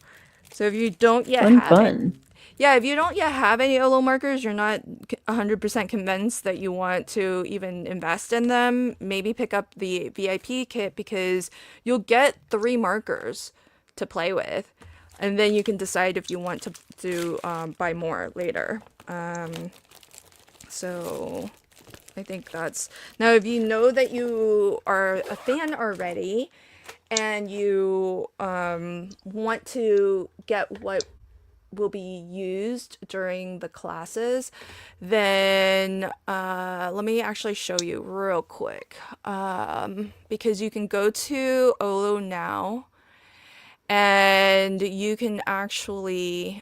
so if you don't yet Fun, have it, fun. yeah, if you don't yet have any Olo markers, you're not 100% convinced that you want to even invest in them, maybe pick up the VIP kit because you'll get 3 markers to play with. And then you can decide if you want to buy more later. So I think that's... Now, if you know that you are a fan already and you want to get what will be used during the classes, then let me actually show you real quick. Because you can go to Olo now and you can actually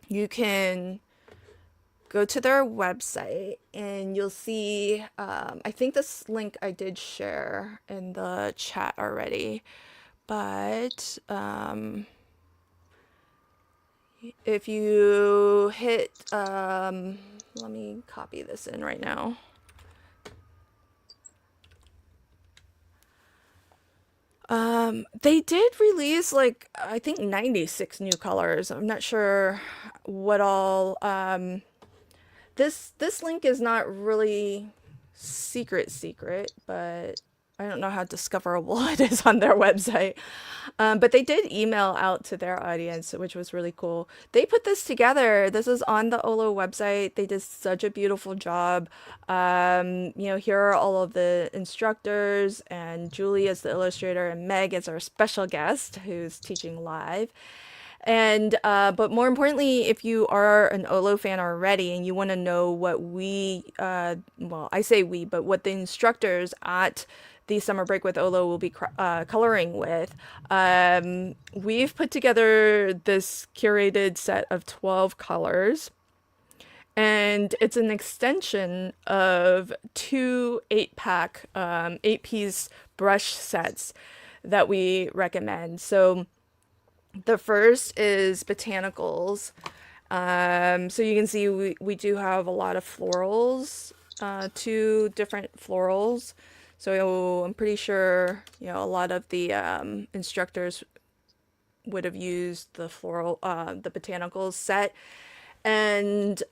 you can go to their website and you'll see I think this link I did share in the chat already, but if you hit let me copy this in right now. They did release like I think 96 new colors. I'm not sure what all. This link is not really secret, but I don't know how discoverable it is on their website. But they did email out to their audience, which was really cool. They put this together. This is on the Olo website. They did such a beautiful job. Here are all of the instructors, and Julie is the illustrator, and Meg is our special guest who's teaching live. And but more importantly, if you are an Olo fan already and you want to know what well, I say we, but what the instructors at the summer break with Olo will be coloring with, we've put together this curated set of 12 colors. And it's an extension of 2 8-pack, 8-piece brush sets that we recommend. So the first is botanicals. So you can see we do have a lot of florals, 2 different florals. So I'm pretty sure, a lot of the instructors would have used the the botanicals set, and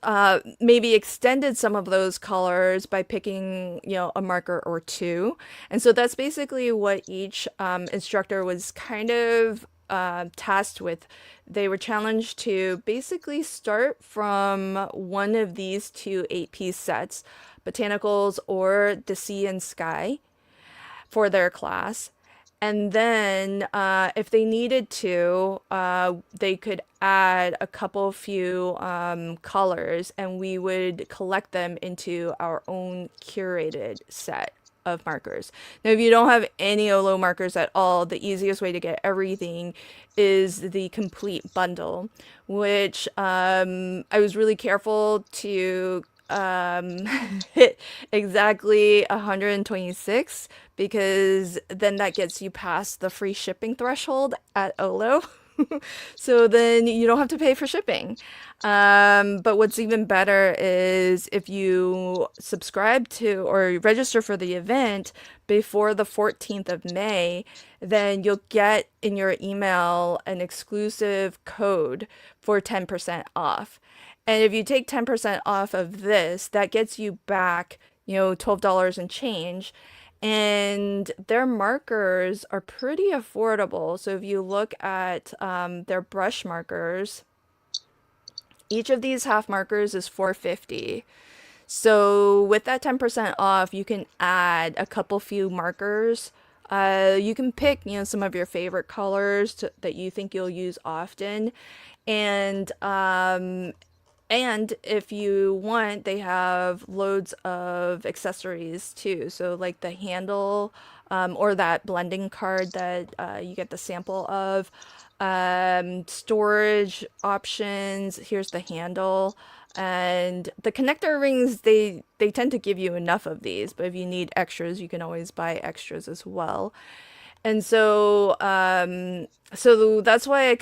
maybe extended some of those colors by picking, a marker or 2. And so that's basically what each instructor was kind of tasked with, they were challenged to basically start from one of these two 8-piece sets, botanicals or the sea and sky, for their class. And then, if they needed to, they could add a couple few colors, and we would collect them into our own curated set of markers. Now, if you don't have any OLO markers at all, the easiest way to get everything is the complete bundle, which I was really careful to hit exactly 126, because then that gets you past the free shipping threshold at Olo. So then you don't have to pay for shipping. But what's even better is if you subscribe to or register for the event before the 14th of May, then you'll get in your email an exclusive code for 10% off. And if you take 10% off of this, that gets you back, $12 and change. And their markers are pretty affordable. So if you look at their brush markers, each of these half markers is $4.50. So with that 10% off, you can add a couple few markers. You can pick, some of your favorite colors that you think you'll use often. And if you want, they have loads of accessories too. So like the handle, or that blending card that you get the sample of, storage options. Here's the handle. And the connector rings, they tend to give you enough of these, but if you need extras, you can always buy extras as well. And so that's why I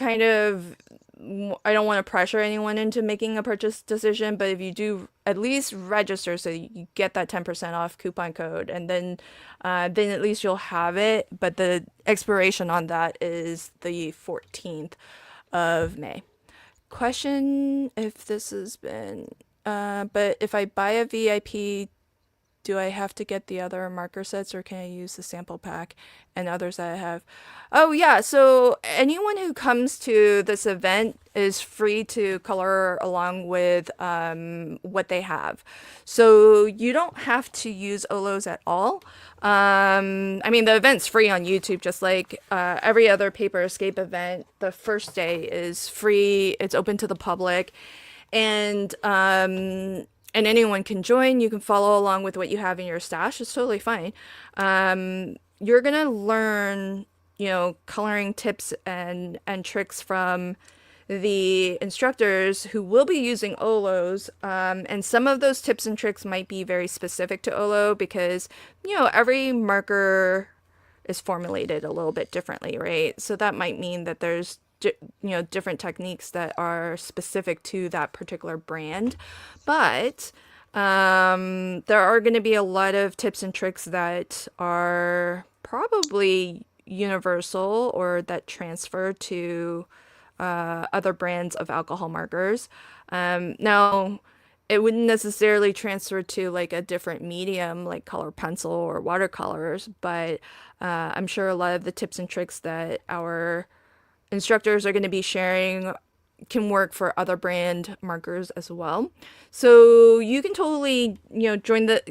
don't want to pressure anyone into making a purchase decision, but if you do, at least register so you get that 10% off coupon code, and then at least you'll have it. But the expiration on that is the 14th of May. Question if this has been, but if I buy a VIP, do I have to get the other marker sets, or can I use the sample pack and others that I have? Oh yeah, so anyone who comes to this event is free to color along with what they have. So you don't have to use OLOs at all. I mean, the event's free on YouTube, just like every other Paper Escape event. The first day is free. It's open to the public. And anyone can join. You can follow along with what you have in your stash. It's totally fine. You're gonna learn, coloring tips and tricks from the instructors who will be using OLOs. And some of those tips and tricks might be very specific to OLO, because, every marker is formulated a little bit differently, right? So that might mean that there's different techniques that are specific to that particular brand. But there are going to be a lot of tips and tricks that are probably universal, or that transfer to other brands of alcohol markers. Now, it wouldn't necessarily transfer to like a different medium like color pencil or watercolors, but I'm sure a lot of the tips and tricks that our instructors are going to be sharing can work for other brand markers as well. So you can totally,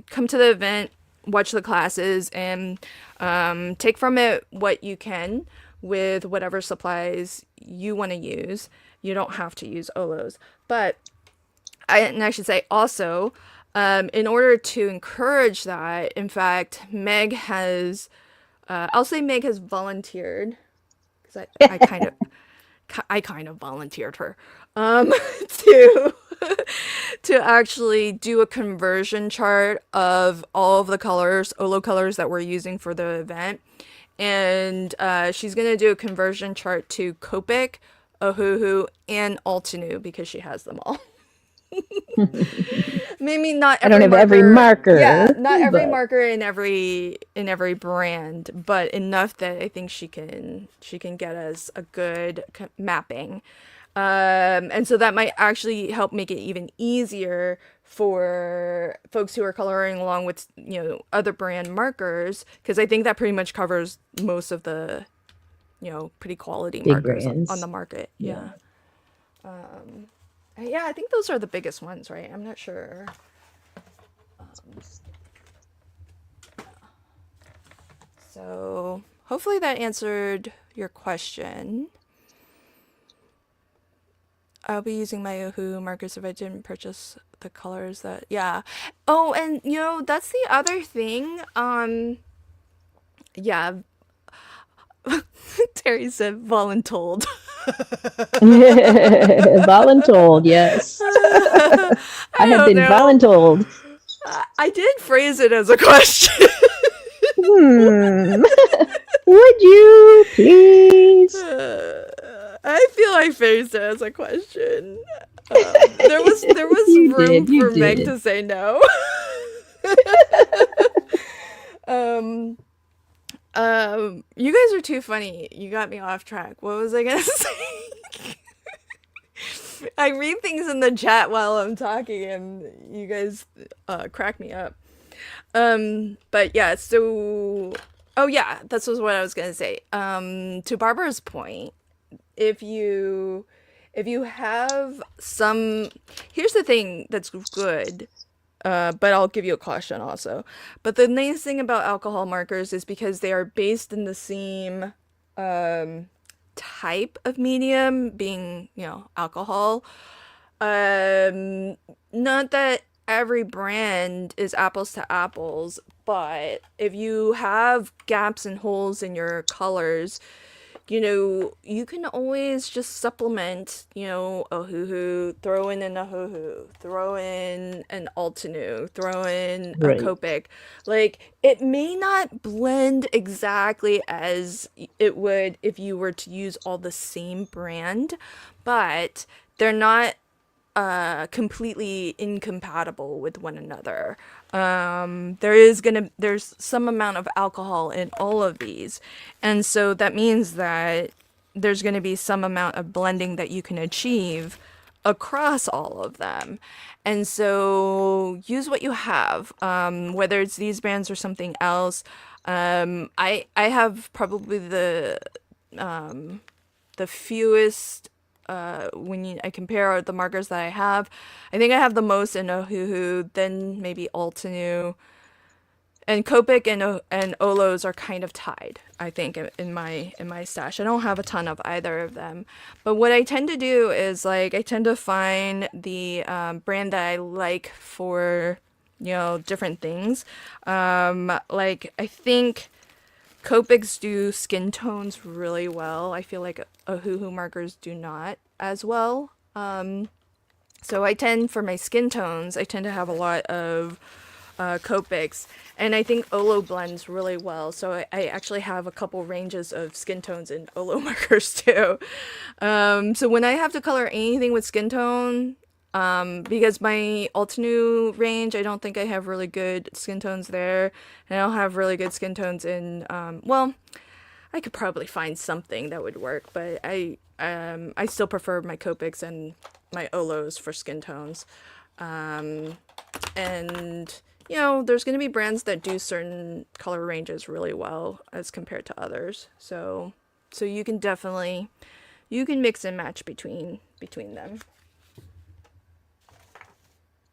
come to the event, watch the classes, and take from it what you can with whatever supplies you want to use. You don't have to use OLOs. But I should say also, in order to encourage that, in fact, I'll say Meg has volunteered, because I kind of volunteered her to to actually do a conversion chart of all of the colors, OLO colors that we're using for the event. And she's going to do a conversion chart to Copic, Ohuhu, and Altenew, because she has them all. Maybe not every I don't have every marker. Yeah, not every marker in every brand, but enough that I think she can get us a good mapping. And so that might actually help make it even easier for folks who are coloring along with, other brand markers, because I think that pretty much covers most of the pretty quality Big markers on the brands. market. Yeah. Yeah. Yeah, I think those are the biggest ones, right? I'm not sure. So hopefully that answered your question. I'll be using my Yahoo markers if I didn't purchase the colors that, yeah. Oh, and that's the other thing. Yeah, Terry said voluntold. Voluntold, yes. I I have don't been know. voluntold. I did phrase it as a question. Hmm. Would you please? I feel I phrased it as a question. There was You room did. You for Meg did. to say no. um, you guys are too funny. You got me off track. What was I gonna say? I read things in the chat while I'm talking, and you guys crack me up. But yeah, so oh yeah, that's what I was gonna say. To Barbara's point, if you have some, here's the thing that's good. But I'll give you a caution also. But the nice thing about alcohol markers is because they are based in the same um, type of medium, being alcohol. Um, Not that every brand is apples to apples, but if you have gaps and holes in your colors, you can always just supplement, a hoo-hoo, throw in a hoo-hoo, throw in an Altenew, throw in a Right. Copic. Like, it may not blend exactly as it would if you were to use all the same brand, but they're not completely incompatible with one another. There's some amount of alcohol in all of these, and so that means that there's gonna be some amount of blending that you can achieve across all of them. And so use what you have, whether it's these brands or something else. I have probably the fewest I compare the markers that I have. I think I have the most in Ohuhu, then maybe Altenew, and Copic and Olos are kind of tied. I think in my stash. I don't have a ton of either of them, but what I tend to do is like I tend to find the brand that I like for different things. Like I think Copics do skin tones really well. I feel like Ohuhu markers do not as well. So for my skin tones, I tend to have a lot of Copics, and I think Olo blends really well. So I actually have a couple ranges of skin tones in Olo markers too. So when I have to color anything with skin tone, because my Altenew range, I don't think I have really good skin tones there, and I don't have really good skin tones in. Well, I could probably find something that would work, but I still prefer my Copics and my Olos for skin tones. And there's going to be brands that do certain color ranges really well as compared to others. So you can definitely mix and match between them.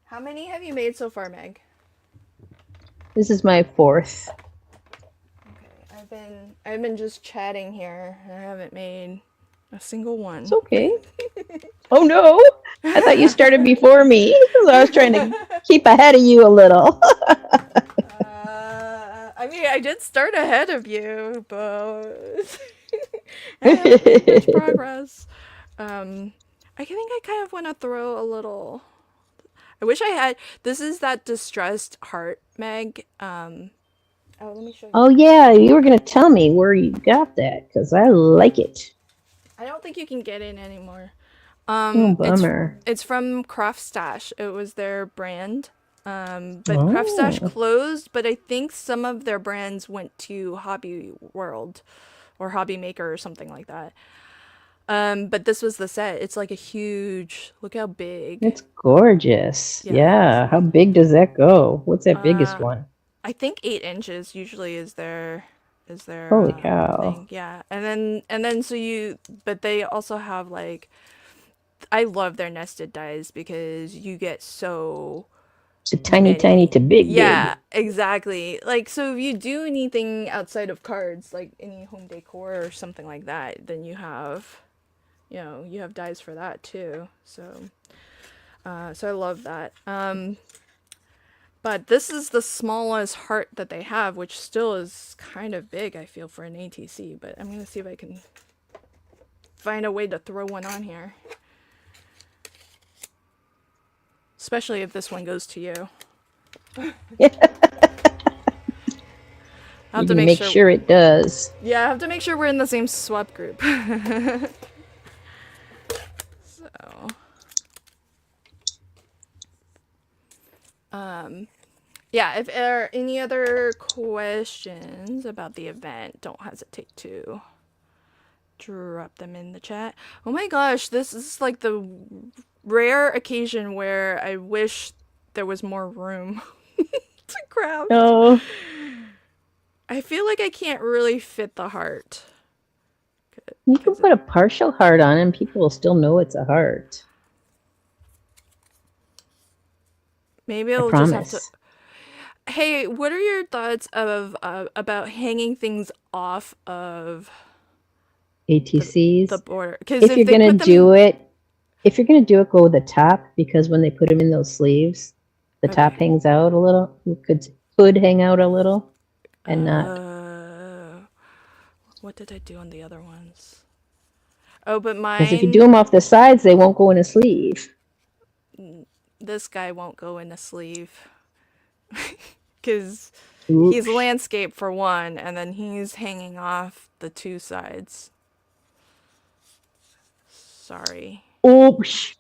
How many have you made so far, Meg? This is my fourth. Okay, I've been just chatting here. I haven't made a single It's one. okay. Oh no! I thought you started before me, so I was trying to keep ahead of you a little. I mean, I did start ahead of you, but I haven't made much progress. I think I kind of want to throw a little. I wish I had. This is that distressed heart, Meg. Oh, let me show you. Oh yeah, you were gonna tell me where you got that because I like it. I don't think you can get in anymore. Oh It's bummer. from Craft Stash. It was their brand. But Craft Stash Oh, closed, but I think some of their brands went to Hobby World or Hobby Maker or something like that. But this was the set. It's like a huge, look how big. it's gorgeous. Yeah. Yeah. How big does that go? What's that biggest Uh, one? I think 8 inches usually is is their Holy cow. thing. Yeah. And then but they also have like, I love their nested dies because you get so The tiny, tiny many. to big, Yeah, big. exactly. Like, so if you do anything outside of cards, like any home decor or something like that, then you have dies for that too. So I love that. But this is the smallest heart that they have, which still is kind of big, I feel, for an ATC. But I'm gonna see if I can find a way to throw one on here. Especially if this one goes to you. I have You're to going to make make sure. sure it does. Yeah, I have to make sure we're in the same swap group. So, yeah, if there are any other questions about the event, don't hesitate to drop them in the chat. Oh my gosh, this is like the rare occasion where I wish there was more room to craft. Oh, I feel like I can't really fit the heart. you can put a partial heart on and people will still know it's a heart. Maybe I I'll just have to. promise. Hey, what are your thoughts of about hanging things off of the ATCs. border? Because If if you're they going to put them in, do it, if you're going to do it, go with the top because when they put them in those sleeves, the top okay. hangs out a little. It could hang out a little and not. What did I do on the other ones? Oh, but Because if you do them off the sides, they won't go in a sleeve. this guy won't go in a sleeve because he's Oops. landscape for one, and then he's hanging off the two sides. Sorry. Oops.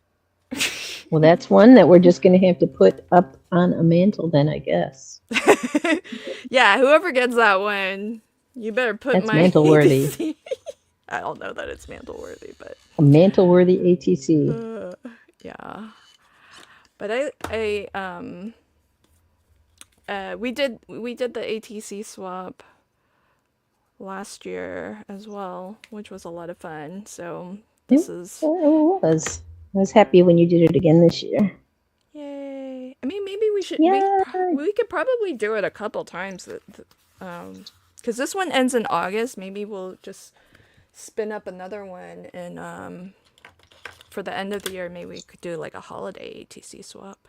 Well, that's one that we're just going to have to put up on a mantle then, I guess. Yeah, whoever gets that one, you better put That's my mantle worthy. ATC. I don't know that it's mantle worthy, but A mantle worthy ATC. yeah. But we did the ATC swap last year as well, which was a lot of fun. So this is It was. I was happy when you did it again this year. yay. I mean, maybe we should Yeah. we could probably do it a couple times. Because this one ends in August. Maybe we'll just spin up another one and for the end of the year, maybe we could do like a holiday ATC swap.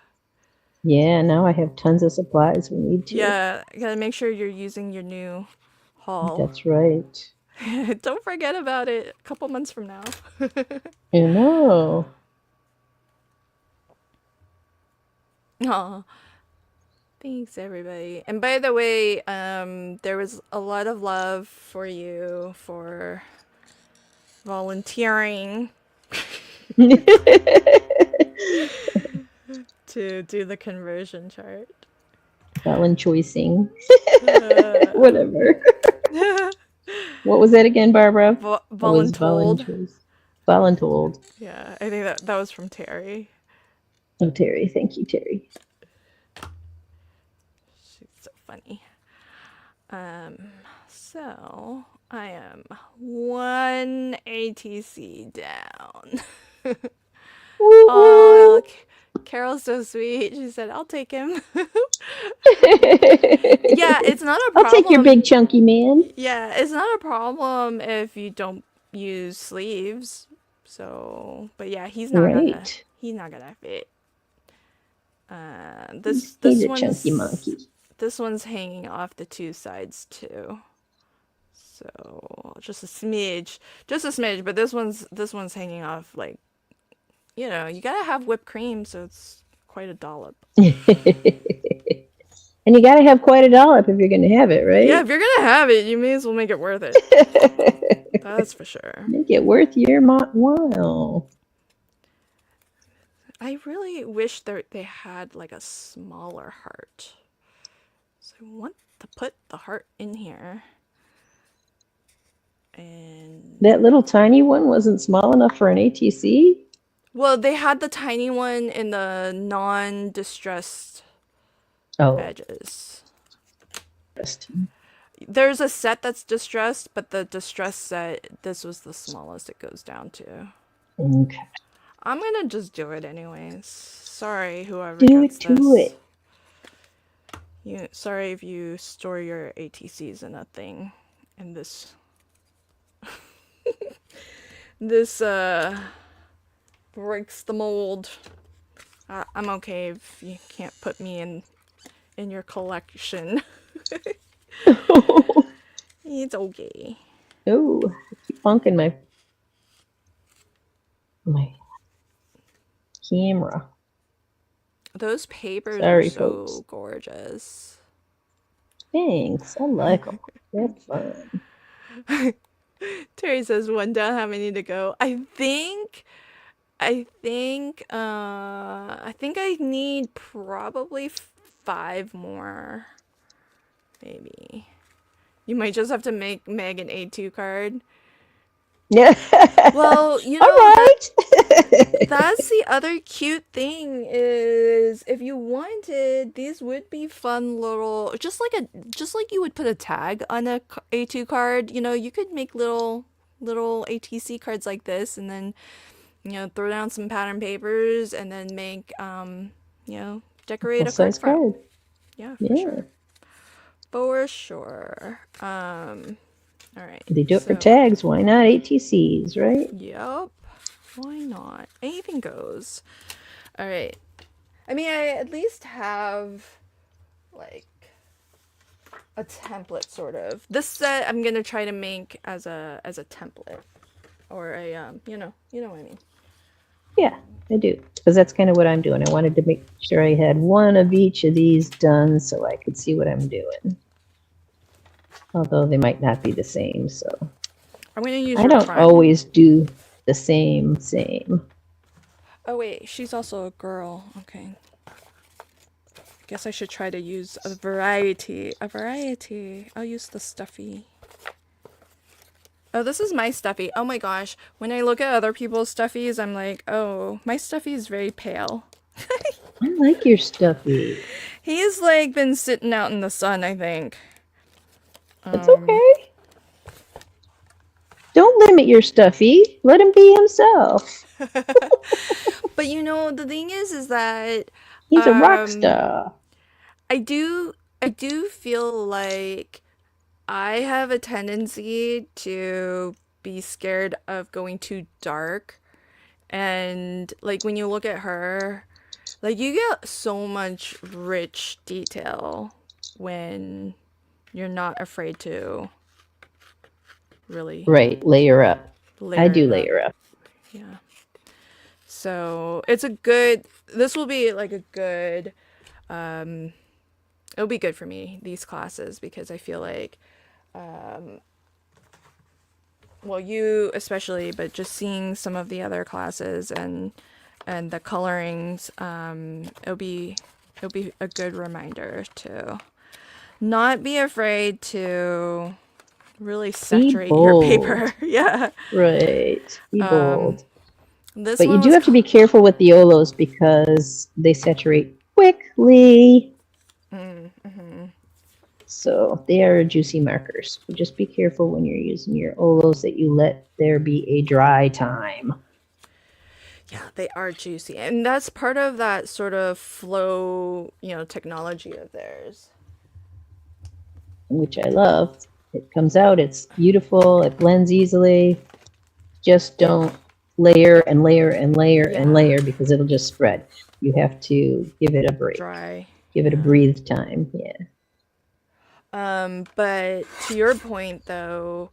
Yeah, now I have tons of supplies we need to. Yeah, gotta make sure you're using your new haul. That's right. Don't forget about it a couple months from now. You know. Aw. Thanks, everybody. And by the way, there was a lot of love for you for volunteering to do the conversion chart. Choicing. Whatever. What was that again, Barbara? Voluntold. Voluntold. Yeah, I think that was from Terry. Oh, Terry. Thank you, Terry. She's so funny. So I am one ATC down. Oh, Carol's so sweet. She said, "I'll take him." Yeah, it's not a problem. I'll take your big chunky man. Yeah, it's not a problem if you don't use sleeves. So, but yeah, he's not gonna fit. This He's a one's chunky monkey. This one's hanging off the two sides too. So just a smidge, but this one's hanging off like, you gotta have whipped cream, so it's quite a dollop. And you gotta have quite a dollop if you're gonna have it, right? Yeah, if you're gonna have it, you may as well make it worth it. That's for sure. Make it worth your while. I really wish they had like a smaller heart. So I want to put the heart in here. And that little tiny one wasn't small enough for an ATC? Well, they had the tiny one in the non-distressed edges. There's a set that's distressed, but the distressed set, this was the smallest it goes down to. Okay. I'm gonna just do it anyways. Sorry, whoever Do gets it to this. it. Sorry if you store your ATCs in a thing, in this breaks the mold. I'm okay if you can't put me in your collection. It's okay. Oh, I keep bonking my camera. Those papers are Sorry, folks. so gorgeous. Thanks. I like them. They're fun. Terry says one down, how many to go? I think I need probably 5 more. Maybe. You might just have to make Meg an A2 card. Yeah. Well, All right. That's the other cute thing is if you wanted, these would be fun little, just like you would put a tag on a A2 card. You could make little ATC cards like this, and then throw down some pattern papers, and then make decorate a card Full-size front. card. Yeah, for Yeah. sure. For sure. All right. They do it for tags. Why not ATCs, right? Yep. Why not? Anything goes. All right. I mean, I at least have like a template sort of. This set I'm gonna try to make as a template, or a you know what I mean. Yeah, I do. Because that's kind of what I'm doing. I wanted to make sure I had one of each of these done so I could see what I'm doing. Although they might not be the same, so. I'm gonna use. I don't always do the same. Oh wait, she's also a girl. Okay. Guess I should try to use a variety. I'll use the stuffy. Oh, this is my stuffy. Oh my gosh. When I look at other people's stuffies, I'm like, oh, my stuffy is very pale. I like your stuffy. He's like been sitting out in the sun, I think. It's okay. Don't limit your stuffy. Let him be himself. But the thing is that he's a rock star. I do feel like I have a tendency to be scared of going too dark. And like when you look at her, like you get so much rich detail when you're not afraid to really layer up. I do layer up. Yeah. So it's this will be like a good, it'll be good for me, these classes, because I feel like, well, you especially, but just seeing some of the other classes and the colorings, it'll be a good reminder to not be afraid to really saturate your paper. Yeah. Right. Be bold. But you do have to be careful with the Olos because they saturate quickly. So they are juicy markers. So just be careful when you're using your Olos that you let there be a dry time. Yeah, they are juicy. And that's part of that sort of flow, technology of theirs. Which I love. It comes out, it's beautiful, it blends easily. Just don't layer and layer and layer and layer because it'll just spread. You have to give it a break. Dry. Give it a breathe time. Yeah. But to your point though,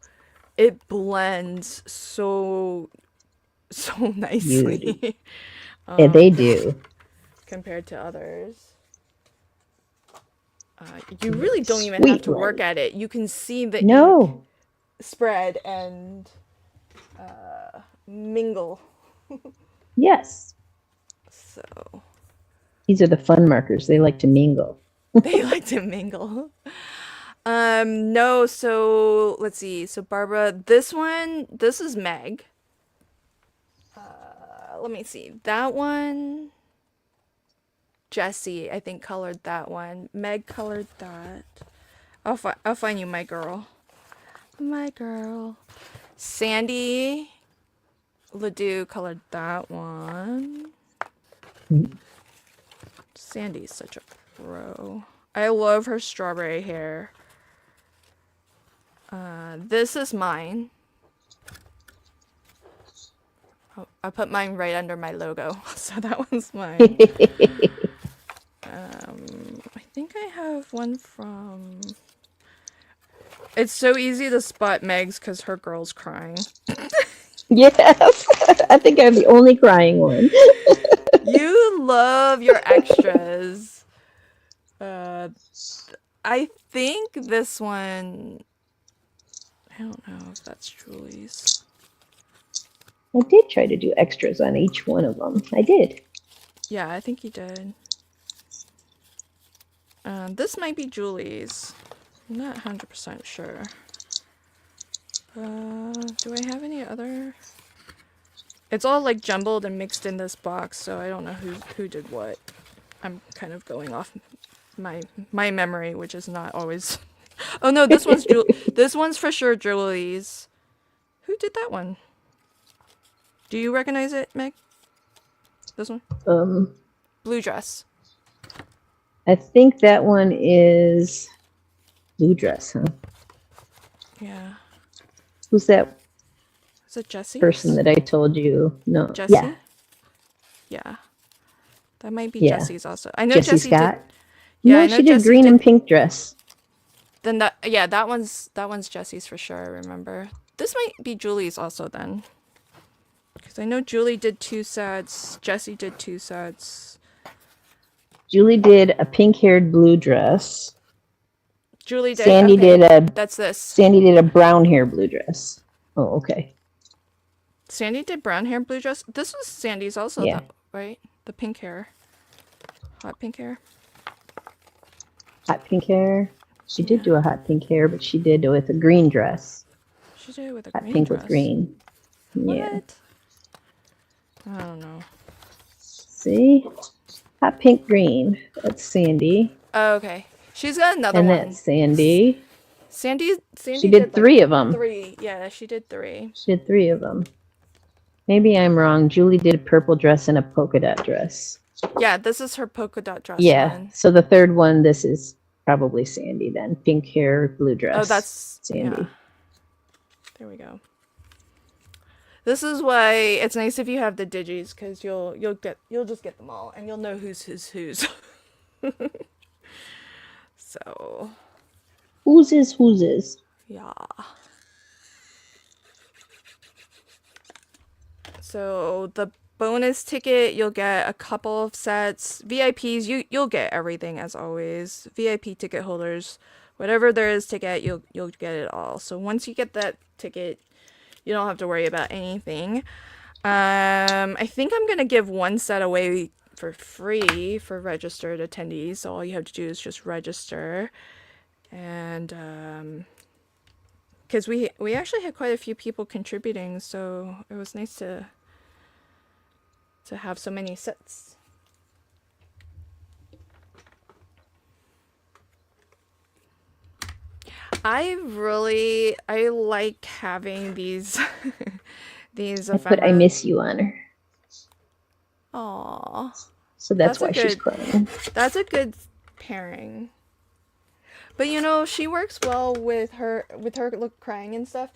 it blends so nicely. Yeah, they do. Compared to others. You really don't even have to work at it. You can see the ink spread and mingle. Yes. So. These are the fun markers. They like to mingle. They like to mingle. No, so let's see. So Barbara, this is Meg. Let me see. That one, Jessie, I think, colored that one. Meg colored that. I'll find you, my girl. My girl. Sandy Ledoux colored that one. Sandy's such a pro. I love her strawberry hair. This is mine. Oh, I put mine right under my logo, so that one's mine. I think I have one from... It's so easy to spot Meg's because her girl's crying. Yes, I think I'm the only crying one. You love your extras. I think this one... I don't know if that's Julie's. I did try to do extras on each one of them. I did. Yeah, I think you did. This might be Julie's. I'm not 100% sure. Do I have any other? It's all like jumbled and mixed in this box, so I don't know who did what. I'm kind of going off my memory, which is not always. Oh no, this one's this one's for sure Julie's. Who did that one? Do you recognize it, Meg? This one? Blue dress. I think that one is blue dress, huh? Yeah. Who's that Is it Jessie? person that I told you? No. Jessie? Yeah. Yeah. That might be Yeah. Jessie's also. I know Jessie Jessie Scott. did. Yeah, No, I know she did Jessie green did. and pink dress. Then that one's Jessie's for sure, I remember. This might be Julie's also then. Because I know Julie did 2 sets, Jessie did 2 sets. Julie did a pink-haired blue dress. Julie did Sandy okay, did a that's this. Sandy did a brown hair blue dress. Oh, okay. Sandy did brown hair blue dress. This was Sandy's also, Yeah. right? The pink hair. Hot pink hair. Hot pink hair. She did do a hot pink hair, but she did it with a green dress. She did it with a Hot green pink dress. with green. Yeah. What? I don't know. See? Hot pink green. That's Sandy. Oh, okay. She's got another And one. that's Sandy. Sandy She did 3 of them. 3. Yeah, she did 3. She did 3 of them. Maybe I'm wrong. Julie did a purple dress and a polka dot dress. Yeah, this is her polka dot dress Yeah. one. So the third one, this is probably Sandy then. Pink hair, blue dress. Oh, that's Sandy. Yeah. There we go. This is why it's nice if you have the digis, because you'll just get them all and you'll know who's. So Whose is? yeah. So the bonus ticket, you'll get a couple of sets. VIPs, you'll get everything as always. VIP ticket holders, whatever there is to get, you'll get it all. So once you get that ticket, you don't have to worry about anything. I think I'm gonna give 1 set away for free for registered attendees. So all you have to do is just register, and because we actually had quite a few people contributing, so it was nice to have so many sets. I like having these these I put I miss you on her. Aww. So that's why a she's good- crying. That's a good pairing. But you know, she works well with her look crying and stuff.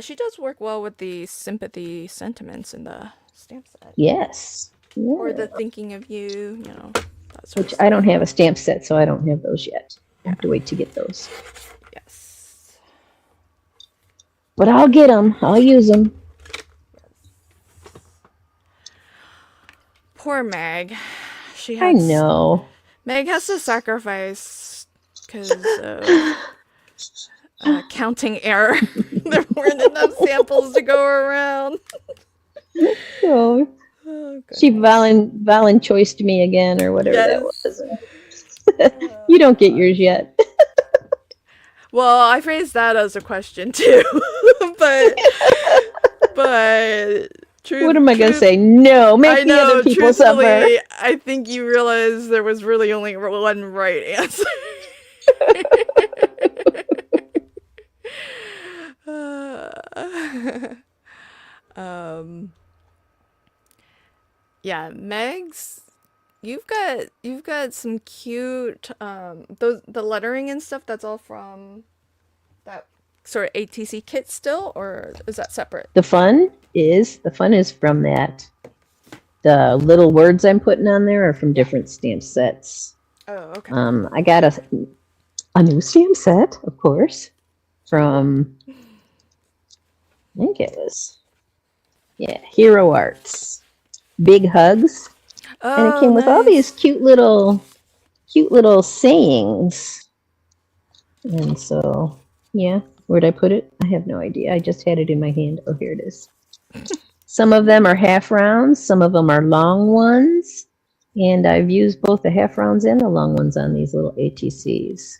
She does work well with the sympathy sentiments in the stamp set. Yes. Yeah. Or the thinking of you, you know, that sort Which of I stuff. don't have a stamp set, so I don't have those yet. I have to wait to get those. Yes. But I'll get them. I'll use them. Poor Meg. She I has know. Meg has to sacrifice because of counting error. There weren't enough samples to go around. Oh, Oh, she choiced me again, or whatever that Yes. was. You don't get yours yet. Well, I phrased that as a question too, but What am I going to say? No, make I the know, other people suffer. truthfully, I think you realize there was really only one right answer. um, yeah, Meg's. You've got some cute those the lettering and stuff. That's all from that sort of ATC kit still, or is that separate? The fun is from that. The little words I'm putting on there are from Yeah. different stamp sets. Oh, okay. I got a new stamp set, of course, from I think it was Hero Arts. Big Hugs, and it Oh, came with all these nice. cute little sayings. And so, yeah, where'd I put it? I have no idea. I just had it in my hand. Oh, here it is. Some of them are half rounds, some of them are long ones, and I've used both the half rounds and the long ones on these little ATCs.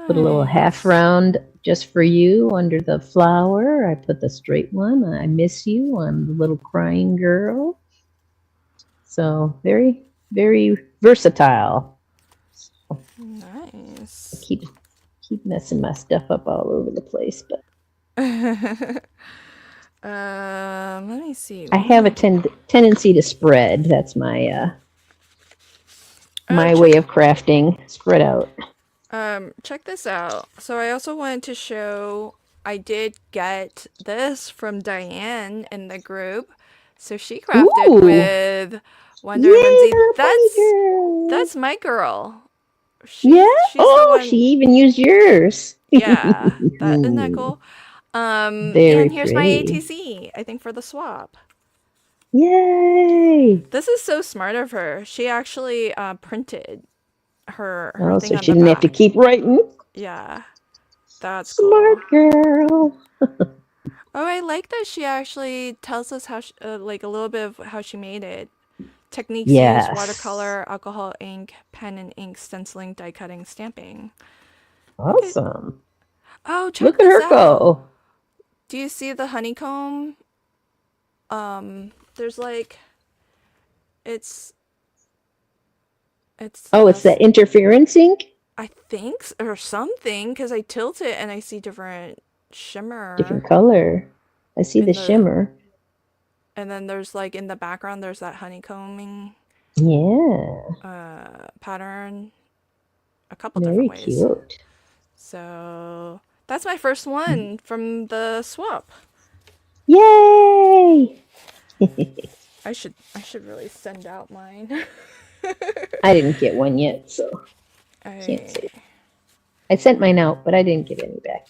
Put a little half Nice. round just for you under the flower. I put the straight one. I miss you on the little crying girl. So very, very versatile. I Nice. keep messing my stuff up all over the place, but Let me see. I What am have a I doing? tendency to spread. That's my Oh, my way of crafting. Spread out. check this out. So I also wanted to show I did get this from Diane in the group. So she crafted Ooh! with Wonder Yay, Whimsy. little bunny girl! That's my girl. Yeah? She's the Oh, she one. even used yours. Yeah, that isn't that cool? Very And here's my pretty. ATC, I think for the swap. Yay! This is so smart of her. She actually printed her Oh, thing so on she the didn't have to back. keep writing? Yeah, that's Smart cool. girl. Oh, I like that she actually tells us how, like a little bit of how she made it. Techniques used: Yes. watercolor, alcohol, ink, pen and ink, stenciling, die cutting, stamping. Look at, Awesome. oh, check Look at this her out. go. Do you see the honeycomb? There's like, it's, it's, Oh, it's that interference ink? I think, or something, because I tilt it and I see different shimmer Different color. I see the in the, shimmer. and then there's like in the background, there's that honeycombing Yeah. pattern a couple Very different ways. cute. So that's my first one from the swap. Yay! I should really send out mine. I didn't get one yet, so can't I say. I sent mine out, but I didn't get any back.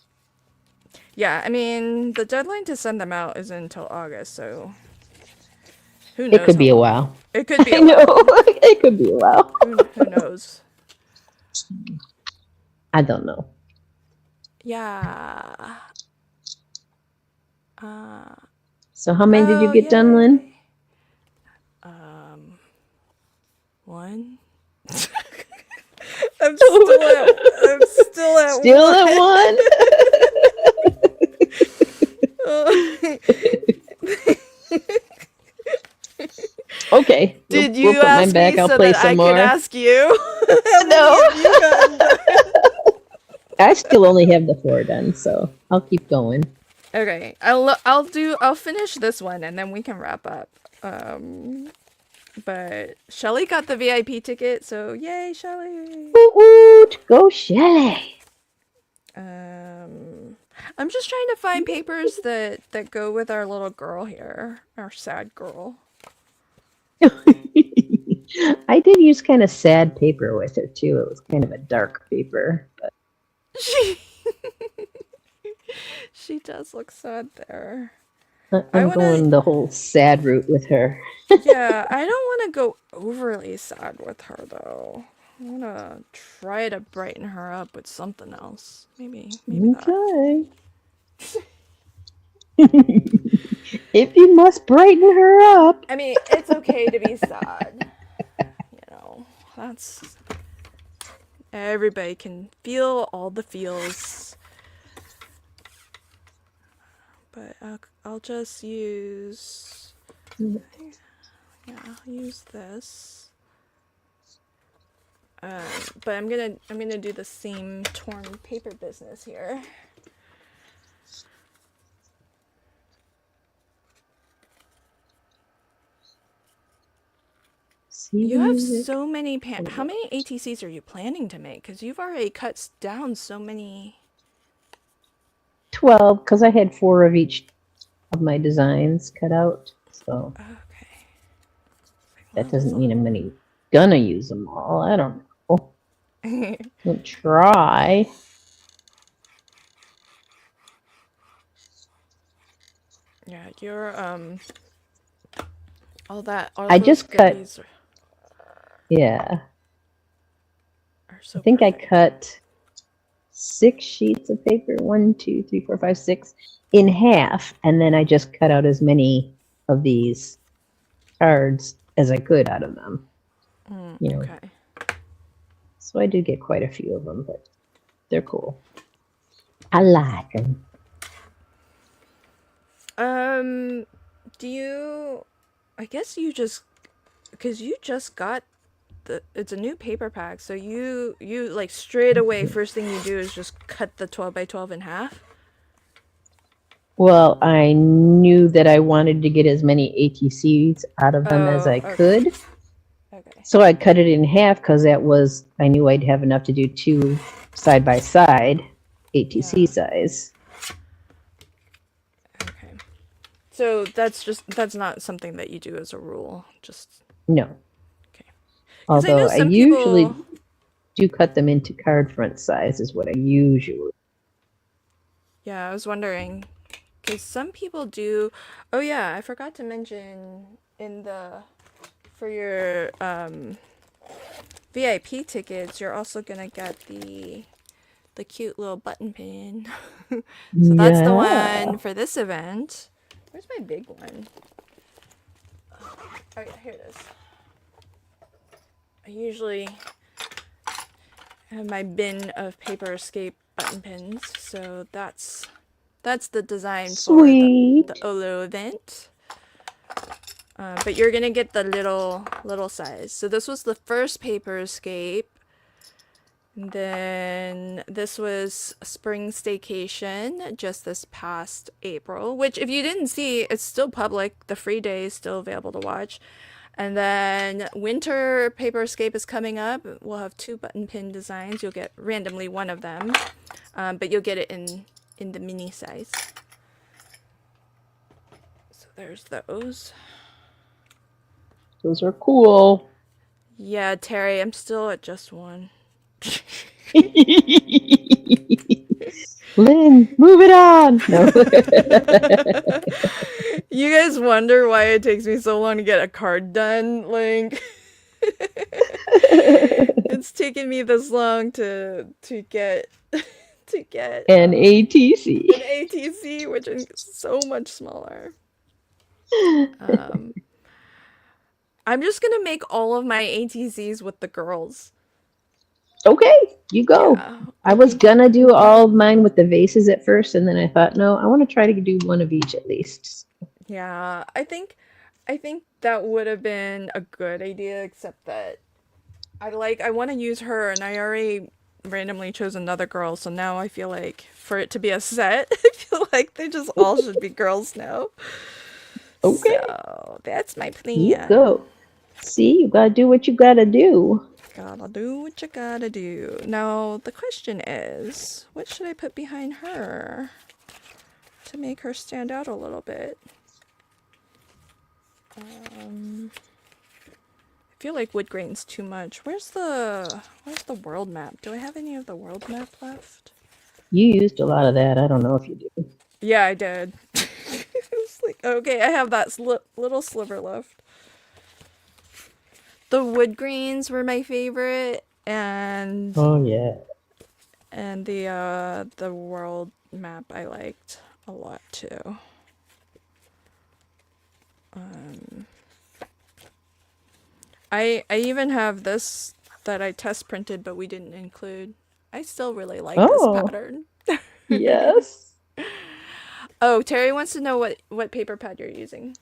Yeah, I mean the deadline to send them out is until August, so who It knows could how be a long? while. It could be I a know. while. It could be a while. Who knows? I don't know. Yeah. Uh, So how many did you oh get done, Lynn? yay. One. I'm still at Still at one? one. Okay. Did We'll you put mine ask me back. I'll so play that I some could more. ask you? How many No. have you gotten done? I still only have the 4 done, so I'll keep going. Okay, I'll finish this one and then we can wrap up. But Shelly got the VIP ticket, so yay, Shelly. Woot woot! Go Shelly! I'm just trying to find papers that go with our little girl here, our sad girl. I did use kind of sad paper with it too. It was kind of a dark paper. But She she does look sad there. I I'm wanna going the whole sad route with her. Yeah, I don't wanna go overly sad with her though. I wanna try to brighten her up with something else. Maybe that. Okay. If you must brighten her up. I mean, it's okay to be sad. You know, that's everybody can feel all the feels. But I'll just use, yeah, I'll use this. But I'm gonna do the same torn paper business here. You have so many how many ATCs are you planning to make? Because you've already cut down so many. 12, because I had 4 of each of my designs cut out. So Okay. that doesn't mean I'm gonna use them all. I don't know. We'll try. Yeah, you're all I those just cut. goodies Yeah. are so I think perfect. I cut 6 sheets of paper, 1, 2, 3, 4, 5, 6, in half, and then I just cut out as many of these cards as I could out of them. You know. Okay. So I did get quite a few of them, but they're cool. I like them. Do you? I guess you just, because you just got it's a new paper pack, so you like straight away first thing you do is just cut the 12 by 12 in half. Well, I knew that I wanted to get as many ATCs out of them as I could. Okay. So I cut it in half because I knew I'd have enough to do 2 side by side, ATC size. Okay. So that's not something that you do as a rule. Just no. Okay. Although I usually do cut them into card front size is what I usually. Yeah, I was wondering because some people do. Oh yeah, I forgot to mention for your VIP tickets, you're also gonna get the cute little button pin. So that's the one for this event. Where's my big one? Oh yeah, here it is. I usually have my bin of Paper Escape button pins, so that's the design for the Olo event. But you're gonna get the little size. So this was the first Paper Escape. And then this was Spring Staycation just this past April, which if you didn't see, it's still public. The free day is still available to watch. And then Winter Paper Escape is coming up. We'll have 2 button pin designs. You'll get randomly one of them, but you'll get it in the mini size. So there's those. Those are cool. Yeah, Terry, I'm still at just 1. Lynn, move it on. No. You guys wonder why it takes me so long to get a card done, like it's taken me this long to get an ATC. An ATC, which is so much smaller. I'm just gonna make all of my ATCs with the girls. Okay, you go. Yeah. I was gonna do all of mine with the vases at first, and then I thought, no, I want to try to do one of each at least. Yeah, I think that would have been a good idea, except that I want to use her, and I already randomly chose another girl, so now I feel like for it to be a set, I feel like they just all should be girls now. Okay. So that's my plan. You go. See, you gotta do what you gotta do. Gotta do what you gotta do. Now, the question is, what should I put behind her to make her stand out a little bit? I feel like wood grain's too much. Where's the world map? Do I have any of the world map left? You used a lot of that. I don't know if you do. Yeah, I did. It's like, okay, I have that little sliver left. The wood greens were my favorite, and oh yeah, and the world map I liked a lot too. I even have this that I test printed, but we didn't include. I still really like this pattern. Yes. Oh, Terry wants to know what paper pad you're using.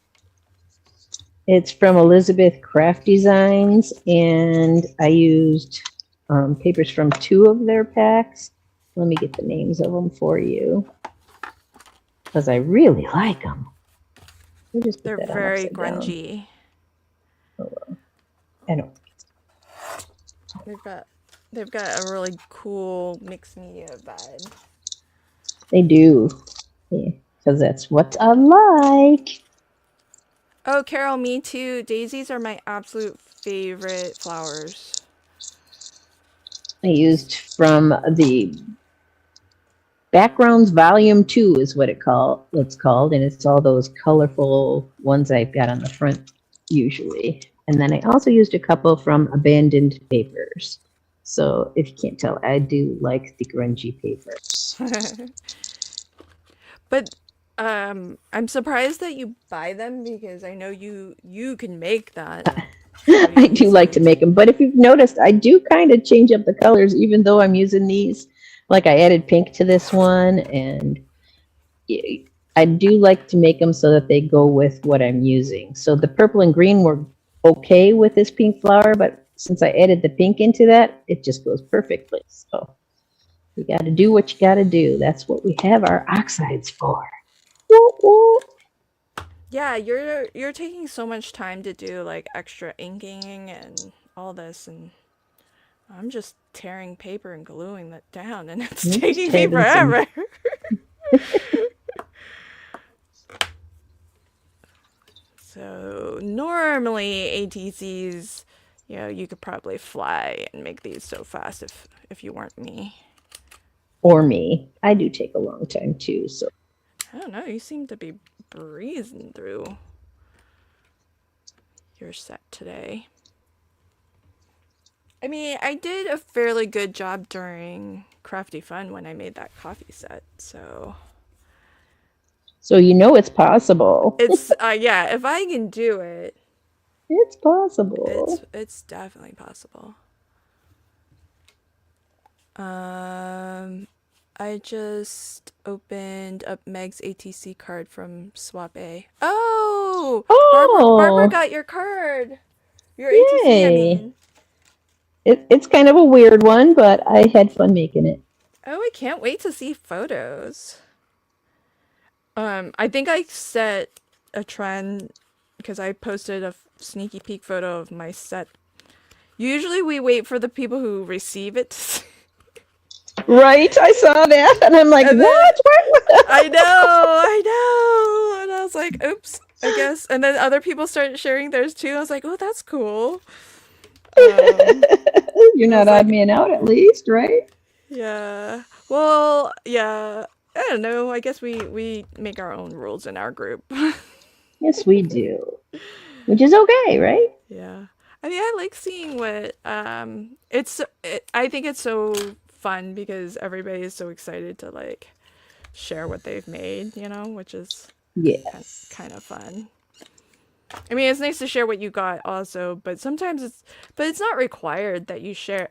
It's from Elizabeth Craft Designs, and I used papers from 2 of their packs. Let me get the names of them for you, because I really like them. Just They're put that on very upside down. grungy. Oh, well. I don't. They've got a really cool mixed media vibe. They do. Yeah, because that's what I like. Oh, Carol, me too. Daisies are my absolute favorite flowers. I used from the Backgrounds Volume 2 is what it's called, and it's all those colorful ones I've got on the front usually. And then I also used a couple from Abandoned Papers. So if you can't tell, I do like the grungy papers. But I'm surprised that you buy them because I know you can make that. I do like to make them, but if you've noticed, I do kind of change up the colors, even though I'm using these. Like I added pink to this one, and I do like to make them so that they go with what I'm using. So the purple and green were okay with this pink flower, but since I added the pink into that, it just goes perfectly. So you got to do what you got to do. That's what we have our oxides for. Woo, woo. Yeah, you're taking so much time to do like extra inking and all this, and I'm just tearing paper and gluing that down, and it's taking me forever. So normally ATCs, you could probably fly and make these so fast if you weren't me. Or me. I do take a long time too. So I don't know. You seem to be breezing through your set today. I mean, I did a fairly good job during Crafty Fun when I made that coffee set, so you know it's possible. it's yeah, if I can do it, It's possible. it's definitely possible. I just opened up Meg's ATC card from Swap A. Oh, Barbara Oh, got your card. Your ATC, I yay. mean. It's kind of a weird one, but I had fun making it. Oh, I can't wait to see photos. I think I set a trend because I posted a sneaky peek photo of my set. Usually we wait for the people who receive it to see. Right, I saw that, and I'm like, And then- what? I know. And I was like, oops, I guess. And then other people started sharing theirs too. I was like, oh, that's cool. You're not odd man out, at least, right? Yeah. Well, yeah. I don't know. I guess we make our own rules in our group. Yes, we do. Which is okay, right? Yeah. I mean, I like seeing what I think it's so fun because everybody is so excited to like share what they've made, which is kind of fun. I mean, it's nice to share what you got also, but sometimes it's not required that you share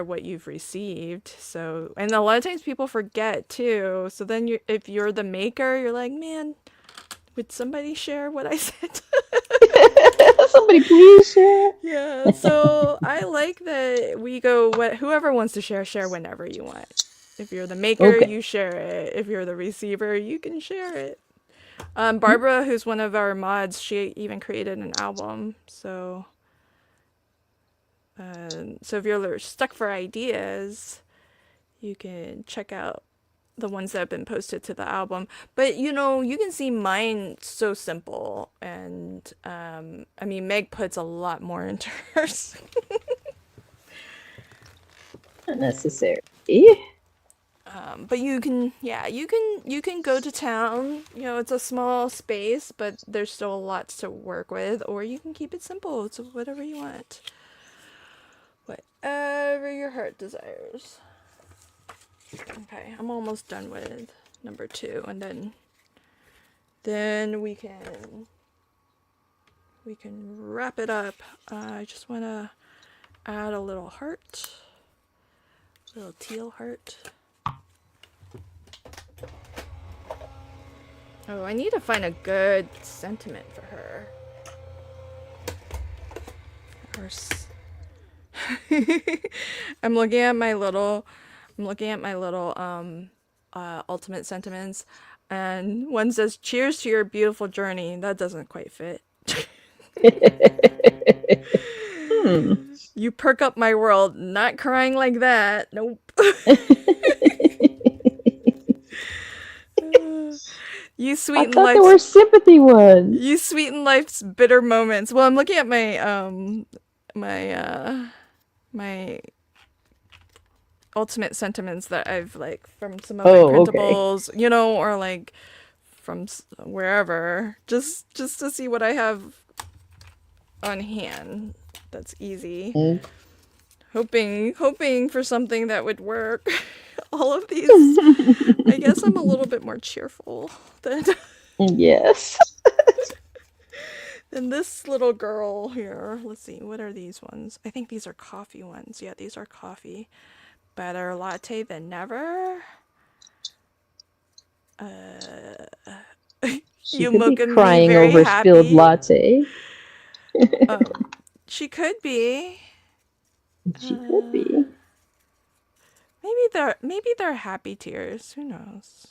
what you've received. So, and a lot of times people forget too. So then if you're the maker, you're like, man, would somebody share what I said? Somebody please share. Yeah, so I like that we go whoever wants to share whenever you want. If you're the maker, Okay. you share it. If you're the receiver, you can share it. Barbara, who's one of our mods, she even created an album. So if you're stuck for ideas, you can check out the ones that have been posted to the album. But you can see mine so simple, and I mean Meg puts a lot more into hers. Not necessary. But you can go to town. It's a small space, but there's still lots to work with. Or you can keep it simple. It's whatever you want. Whatever your heart desires. Okay, I'm almost done with number 2, and then we can wrap it up. I just want to add a little heart, little teal heart. Oh, I need to find a good sentiment for her. I'm looking at my little ultimate sentiments, and one says, "Cheers to your beautiful journey." That doesn't quite fit. Hmm. You perk up my world. Not crying like that. Nope. You I sweeten thought there life's were sympathy you ones. sweeten life's bitter moments. Well, I'm looking at my my ultimate sentiments that I've like from some of my Oh, okay. printables, or like from wherever, just to see what I have on hand. That's easy. Mm. Hoping for something that would work. All of these, I guess I'm a little bit more cheerful than Yes. than this little girl here. Let's see, what are these ones? I think these are coffee ones. Yeah, these are coffee. Better latte than never. She You could be making me crying very over spilled happy. latte. She could be. She could be. Maybe they're happy tears. Who knows?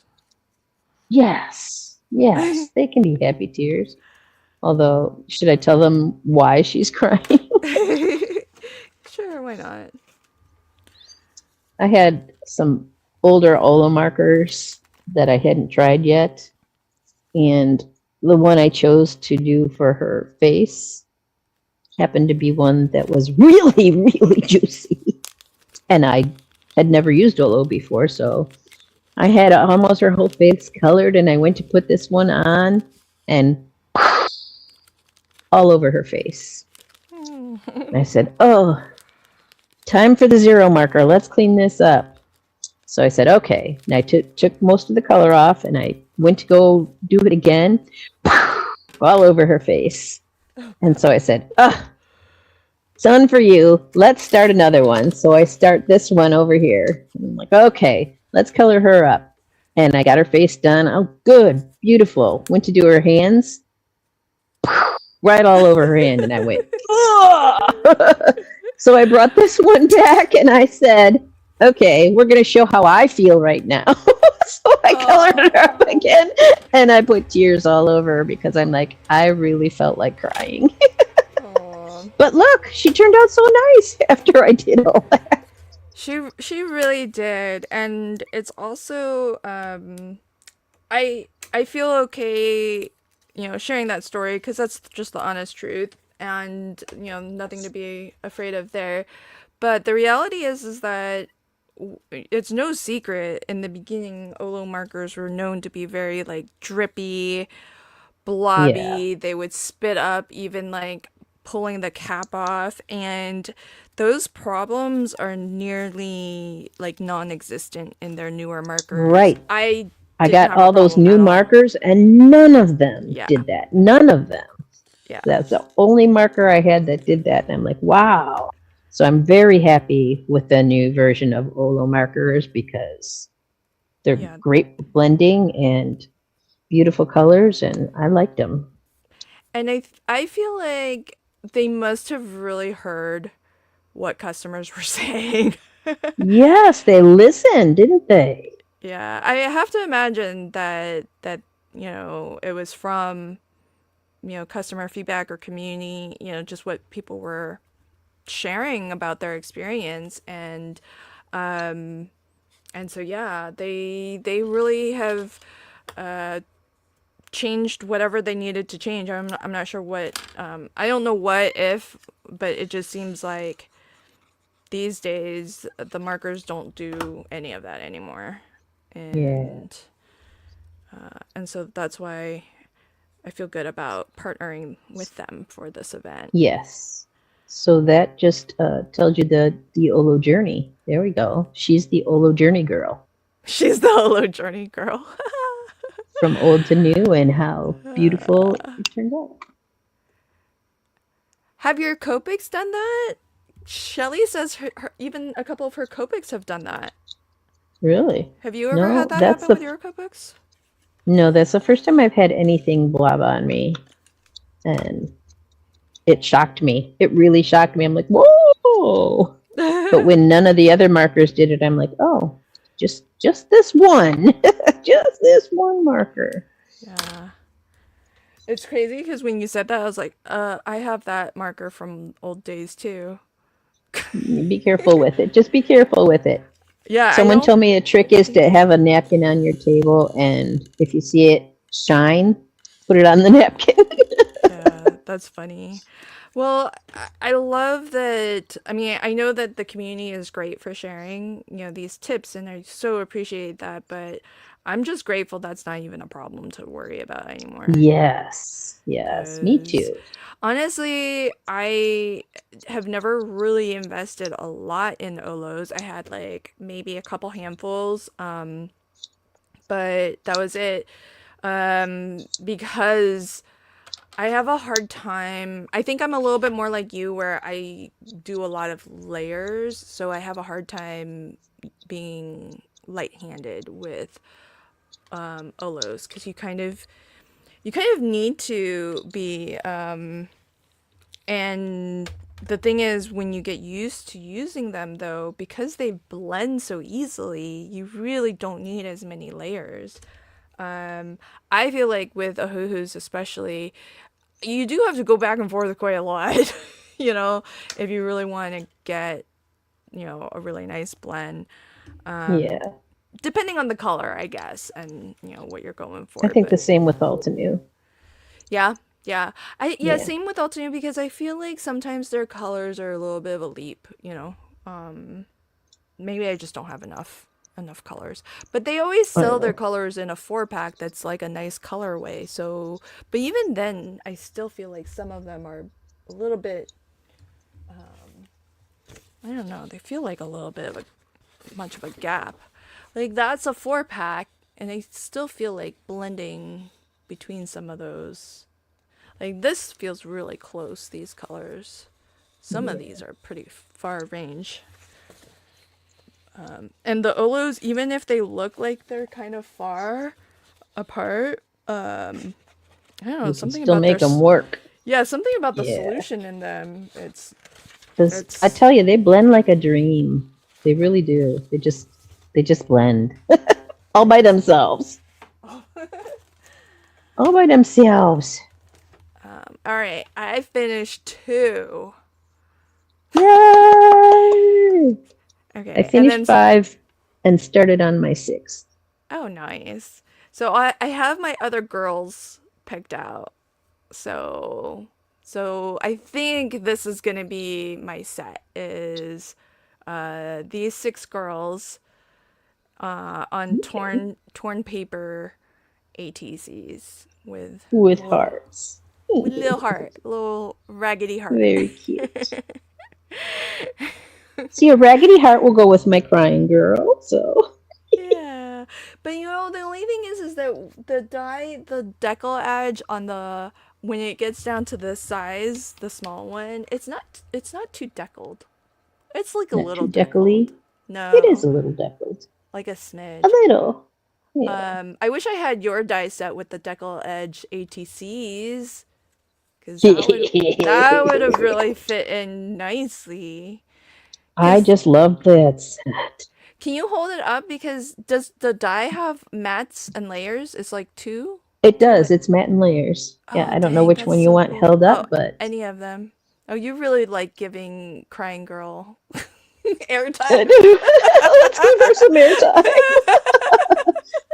Yes. Yes. They can be happy tears. Although, should I tell them why she's crying? Sure, why not? I had some older Olo markers that I hadn't tried yet. And the one I chose to do for her face happened to be one that was really, really juicy. And I had never used Olo before, so I had almost her whole face colored, and I went to put this one on, and all over her face. And I said, "Oh, time for the zero marker. Let's clean this up." So I said, "Okay." And I took most of the color off, and I went to go do it again, all over her face. And so I said, "Oh, son for you. Let's start another one." So I start this one over here. And I'm like, "Okay, let's color her up." And I got her face done. Oh, good, beautiful. Went to do her hands, right all over her hand, and I went, "Ugh." So I brought this one back, and I said, "Okay, we're going to show how I feel right now." So I colored her up again, and I put tears all over her because I'm like, I really felt like crying. Aw. But look, she turned out so nice after I did all that. She really did, and it's also I feel okay, sharing that story because that's just the honest truth, and nothing to be afraid of there. But the reality is that it's no secret in the beginning Olo markers were known to be very like drippy, Yeah, blobby. They would spit up even like pulling the cap off, and those problems are nearly like non-existent in their newer markers. right. I I didn't got have a all those problem new at all. markers, and none of them Yeah. did that. None of them. Yeah. That's the only marker I had that did that. And I'm like, wow. So I'm very happy with the new version of Olo markers because they're Yeah. great for blending and beautiful colors, and I liked them. And I feel like they must have really heard what customers were saying. Yes, they listened, didn't they? Yeah, I have to imagine that it was from customer feedback or community, just what people were sharing about their experience, um and so yeah, they really have uh changed whatever they needed to change. I'm not sure what, I don't know what if, but it just seems like these days the markers don't do any of that anymore, Yeah. and so that's why I feel good about partnering with them for this event. Yes. So that just tells you the Olo journey. There we go. She's the Olo journey girl, She's the Holo Journey girl. from old to new, and how beautiful it turned out. Have your Copics done that? Shelly says even a couple of her Copics have done that. Really? Have you ever No, had that happen with your Copics? no, that's the first time I've had anything blob on me, and it shocked me. It really shocked me. I'm like, whoa! oh. But when none of the other markers did it, I'm like, oh, just this one. Just this one marker. Yeah. It's crazy because when you said that, I was like, I have that marker from old days too. Be careful with it. Just be careful with it. Yeah, I Someone don't told me a trick is think. to have a napkin on your table, and if you see it shine, put it on the napkin. Yeah, that's funny. Well, I love that. I mean, I know that the community is great for sharing, these tips, and I so appreciate that. But I'm just grateful that's not even a problem to worry about anymore. Yes, yes, me Because too. honestly, I have never really invested a lot in Olos. I had like maybe a couple handfuls, but that was it. Because I have a hard time. I think I'm a little bit more like you, where I do a lot of layers, so I have a hard time being light-handed with Olos because you kind of need to be and the thing is, when you get used to using them, though, because they blend so easily, you really don't need as many layers. Um, I feel like with Ahuhus, especially, you do have to go back and forth quite a lot, you know, if you really want to get, a really nice blend. Um, Yeah, Depending on the color, I guess, and, what you're going I for. think the But same with Altenew. yeah, yeah. Yeah, Yeah, same with Altoon because I feel like sometimes their colors are a little bit of a leap. Um Maybe I just don't have enough colors. But they always I sell don't their know. colors in a 4-pack that's like a nice colorway. So, but even then I still feel like some of them are a little bit I don't know, they feel like a little bit of a much of a gap. Like that's a 4-pack and I still feel like blending between some of those. Like this feels really close, these colors. Some of Yeah. these are pretty far range. And the Olos, even if they look like they're kind of far apart, I don't know, You can something still about make them work. yeah, something about the Yeah, solution in them. because I It's tell you, they blend like a dream. They really do. They just blend all by themselves. All by themselves. all right. I finished 2. Yay! I Okay, and finished then 5 and started on my 6th. oh, nice. So I have my other girls picked out. So I think this is gonna be my set is these 6 girls on Okay. torn paper ATCs With hearts. with a little heart, a little raggedy heart. Very cute. See, a raggedy heart will go with my crying girl. So Yeah, but the only thing is that the decal edge on the when it gets down to the size, the small one, it's not too deckled. It's like a not too little deckled. deckly. It is No, a little deckled. like a A smidge. little. Yeah. I wish I had your die set with the decal edge ATCs, because that would have really fit in nicely. I Because just love that set. can you hold it up? Because does the die have mats and layers? It's like It two. does. It's matte and layers. Yeah, Oh I don't know dang, which that's one you so want cool. held Oh, up, but any of them. Oh, you really like giving crying girl airtime. let's give her some airtime.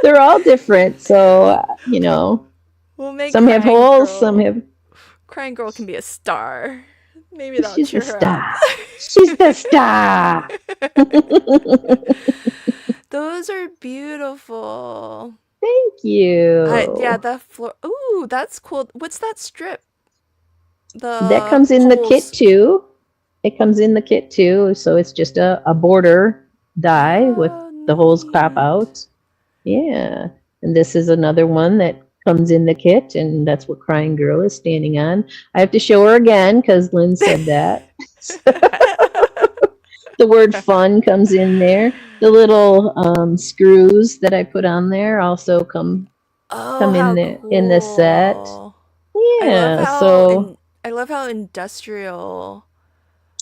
They're all different, so We'll make some have crying holes, some girl. have. Crying girl can be a star. Maybe that'll She's the cheer her up. star. She's the star. Those are beautiful. Thank Yeah, you. that floor. Ooh, that's cool. What's that strip? That The comes in the kit poles. too. It comes in the kit too, so it's just a border die with Oh, the holes crop neat. out. Yeah. And this is another one that comes in the kit, and that's what Crying Girl is standing on. I have to show her again because Lynn said that. The word fun comes in there. The little screws that I put on there also Oh, come in how the set. cool. I love Yeah, how so I love how industrial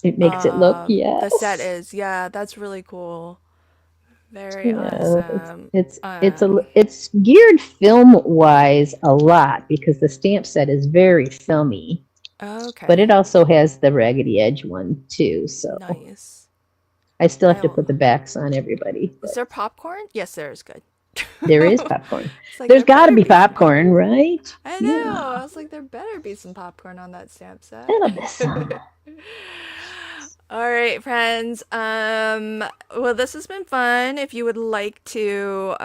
It makes it look, the set yes. is. Yeah, that's really cool. Very Yeah, awesome. it's geared film wise a lot because the stamp set is very filmy, but it Okay. also has the raggedy edge one too. So Nice. I still have to I put the backs on everybody, Is but there popcorn? Yes, there is. Good. there is popcorn. It's like There's there got to better be be some popcorn, popcorn. right? I Yeah, know. I was like, there better be some popcorn on that stamp set. that'll be some. All right, friends. Well, this has been fun. If you would like to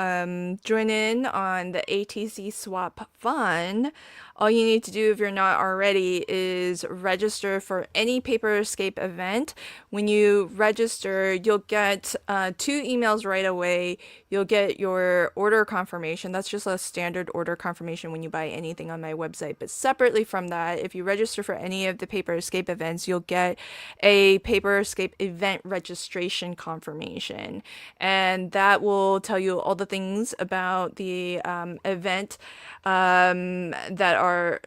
join in on the ATC swap fun, all you need to do if you're not already is register for any Paper Escape event. When you register, you'll get 2 emails right away. You'll get your order confirmation. That's just a standard order confirmation when you buy anything on my website. But separately from that, if you register for any of the Paper Escape events, you'll get a Paper Escape event registration confirmation. And that will tell you all the things about the event that are,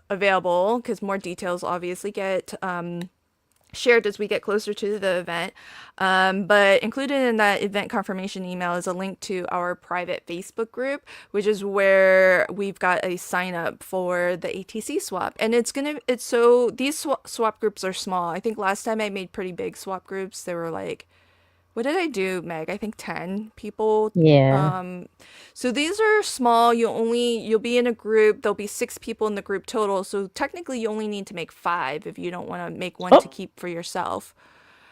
available, because more details obviously get shared as we get closer to the event. But included in that event confirmation email is a link to our private Facebook group, which is where we've got a sign up for the ATC swap. And these swap groups are small. I think last time I made pretty big swap groups. They were like, what did I do, Meg? I think 10 people. Yeah. Um, so these are small. You'll be in a group. There'll be 6 people in the group total. So technically you only need to make 5 if you don't want to make one to Oh, keep for yourself.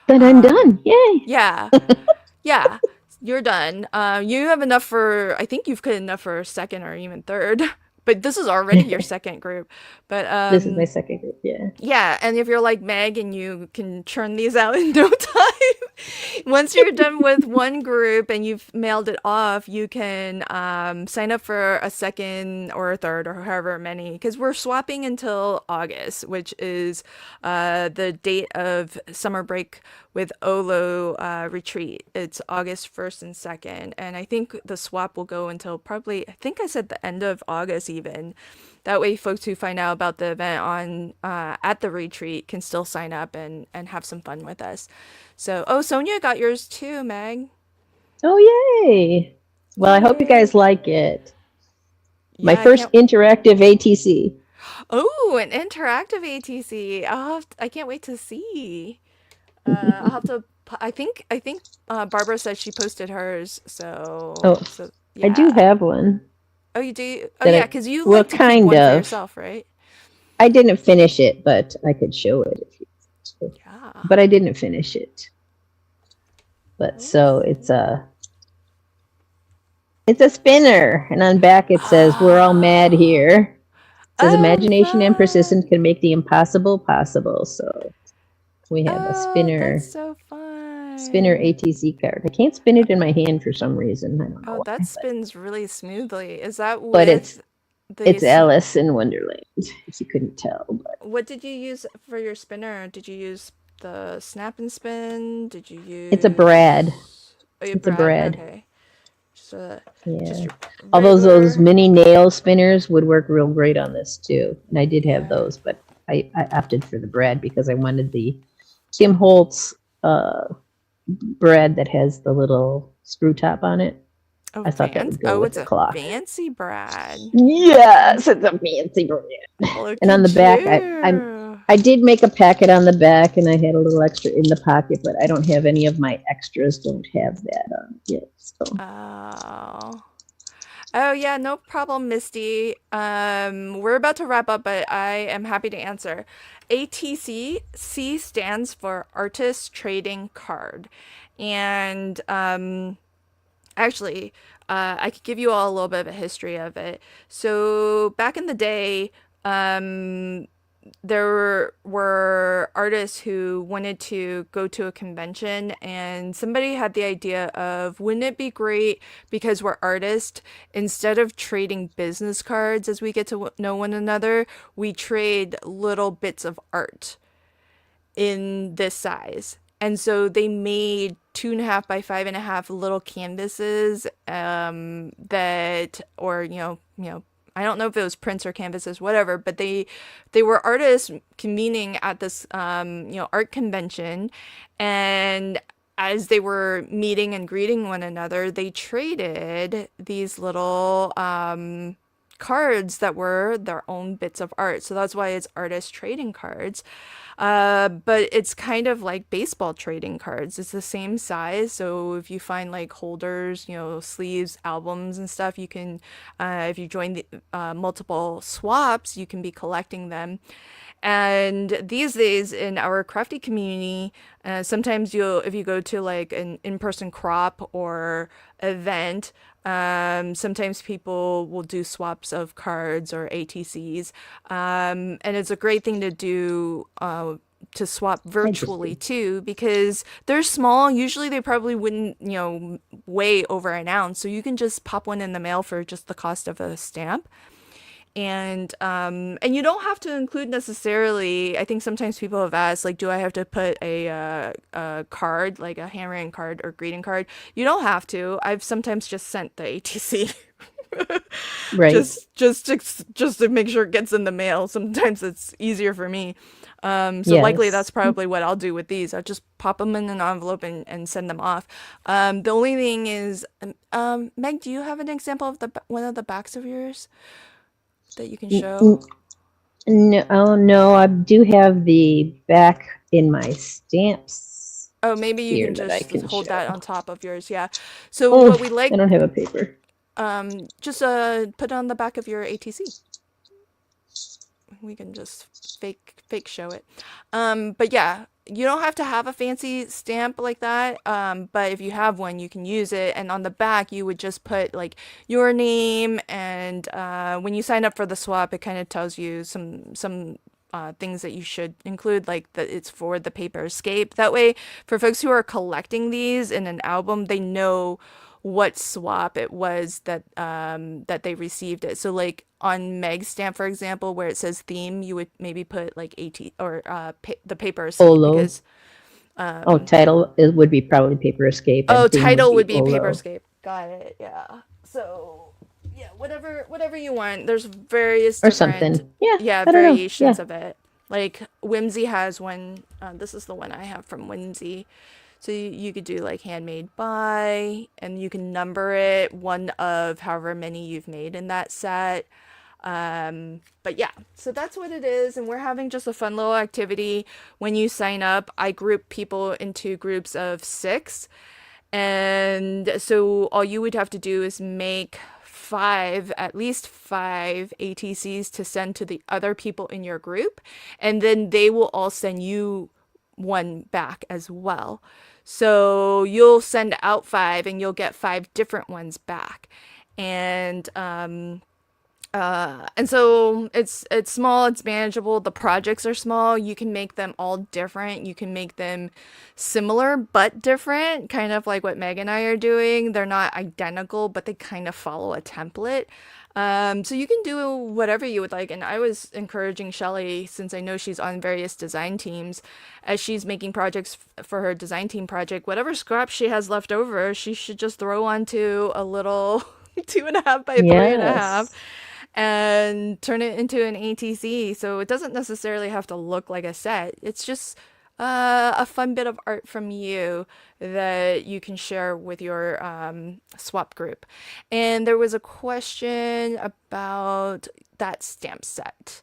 then I'm done. Yay. Yeah. Yeah. You're done. You have enough I think you've got enough for a second or even third. But this is already your second group. But This is my second group. Yeah. yeah, and if you're like Meg and you can churn these out in no time, once you're done with one group and you've mailed it off, you can sign up for a second or a third or however many, because we're swapping until August, which is the date of summer break with Olo retreat. It's August 1st and 2nd, and I think the swap will go until probably, I think I said the end of August even. That way, folks who find out about the event on at the retreat can still sign up and have some fun with us. So, oh, Sonia got yours too, Meg. Oh, yay. Well, I hope you Yay! guys like it. My Yeah, I first can't. interactive ATC. Oh, an interactive ATC. I can't wait to see. I'll have to. I think Barbara said she posted hers. Oh, So I do yeah. have one Oh, you do. Oh that yeah, I, because you well, like to keep kind one for of. yourself, right? I didn't finish it, but I could show it if you want to. Yeah. But I didn't finish it. But so Oh. it's a spinner, and on back it says we're all mad Oh. here. It says Oh, imagination and persistence fun. can make the impossible possible. So we have a Oh, that's spinner so spinner fun. ATC card. I can't spin it in my hand for some reason. I don't know Oh, that why. spins really smoothly. Is that But with the it's sn Alice in Wonderland, if you couldn't tell. But what did you use for your spinner? Did you use the snap and spin? Did you it's a Brad. use Oh, your It's a Brad? Brad. Okay. Just just Yeah. your Although those regular. mini nail spinners would work real great on this too. And I did have Yeah. those, but I opted for the Brad because I wanted the Kim Holtz Brad that has the little screw top on it. I thought that would go Oh, with it's the a clock. fancy Brad. Yes, it's a fancy Brad. Look And on the at back, you. I did make a packet on the back, and I had a little extra in the pocket, but I don't have any of my extras. Don't have that on yet. So Oh. Oh yeah, no problem, Misty. We're about to wrap up, but I am happy to answer. ATC C stands for Artist Trading Card, and actually, I could give you all a little bit of a history of it. So back in the day, um, there were artists who wanted to go to a convention, and somebody had the idea of, wouldn't it be great, because we're artists, instead of trading business cards as we get to know one another, we trade little bits of art in this size. And so they made 2.5 by 5.5 little canvases, that, or I don't know if it was prints or canvases, whatever, but they were artists convening at this art convention, and as they were meeting and greeting one another, they traded these little cards that were their own bits of art. So that's why it's artist trading cards. But it's kind of like baseball trading cards. It's the same size. So if you find like holders, sleeves, albums, and stuff, you can, if you join the multiple swaps, you can be collecting them. And these days in our crafty community, sometimes if you go to like an in-person crop or event, sometimes people will do swaps of cards or ATCs. And it's a great thing to do to swap virtually Interesting. too, because they're small. Usually they probably wouldn't, weigh over an ounce. So you can just pop one in the mail for just the cost of a stamp. And you don't have to include necessarily. I think sometimes people have asked, like, do I have to put a card, like a handwritten card or greeting card? You don't have to. I've sometimes just sent the ATC Right. just to make sure it gets in the mail. Sometimes it's easier for me. So likely Yes. that's probably what I'll do with these. I'll just pop them in an envelope and send them off. The only thing is, Meg, do you have an example of one of the backs of yours that you can N- show? n- No, oh no, I do have the back in my stamps Oh, maybe you here can that I just can hold that show. on top of yours. Yeah. So Oh, what we I like, don't have a paper. just put it on the back of your ATC. We can just fake show it. But yeah, you don't have to have a fancy stamp like that. But if you have one, you can use it. And on the back, you would just put like your name, and when you sign up for the swap, it kind of tells you some things that you should include, like that it's for the paper escape. That way, for folks who are collecting these in an album, they know what swap it was that they received it. So like on Meg's stamp, for example, where it says theme, you would maybe put like AT or the paper escape, Olo. because Oh, title it would be probably Paper Escape, oh, and theme would title be would be paper Olo escape. Got it. Yeah. So yeah, whatever you want. There's various or different, something. Yeah, yeah, I don't know. variations Yeah. of it. Like Whimsy has one. This is the one I have from Whimsy. So you could do like handmade by, and you can number it one of however many you've made in that set. But yeah, so that's what it is. And we're having just a fun little activity. When you sign up, I group people into groups of 6. And so all you would have to do is make at least five ATCs to send to the other people in your group. And then they will all send you one back as well. So you'll send out 5 and you'll get 5 different ones back. And and so it's small, it's manageable. The projects are small. You can make them all different. You can make them similar but different, kind of like what Meg and I are doing. They're not identical, but they kind of follow a template. So you can do whatever you would like. And I was encouraging Shelly, since I know she's on various design teams, as she's making projects for her design team project, whatever scraps she has left over, she should just throw onto a little 2.5 by 3.5 Yes. and turn it into an ATC. So it doesn't necessarily have to look like a set. It's just a fun bit of art from you that you can share with your swap group. And there was a question about that stamp set.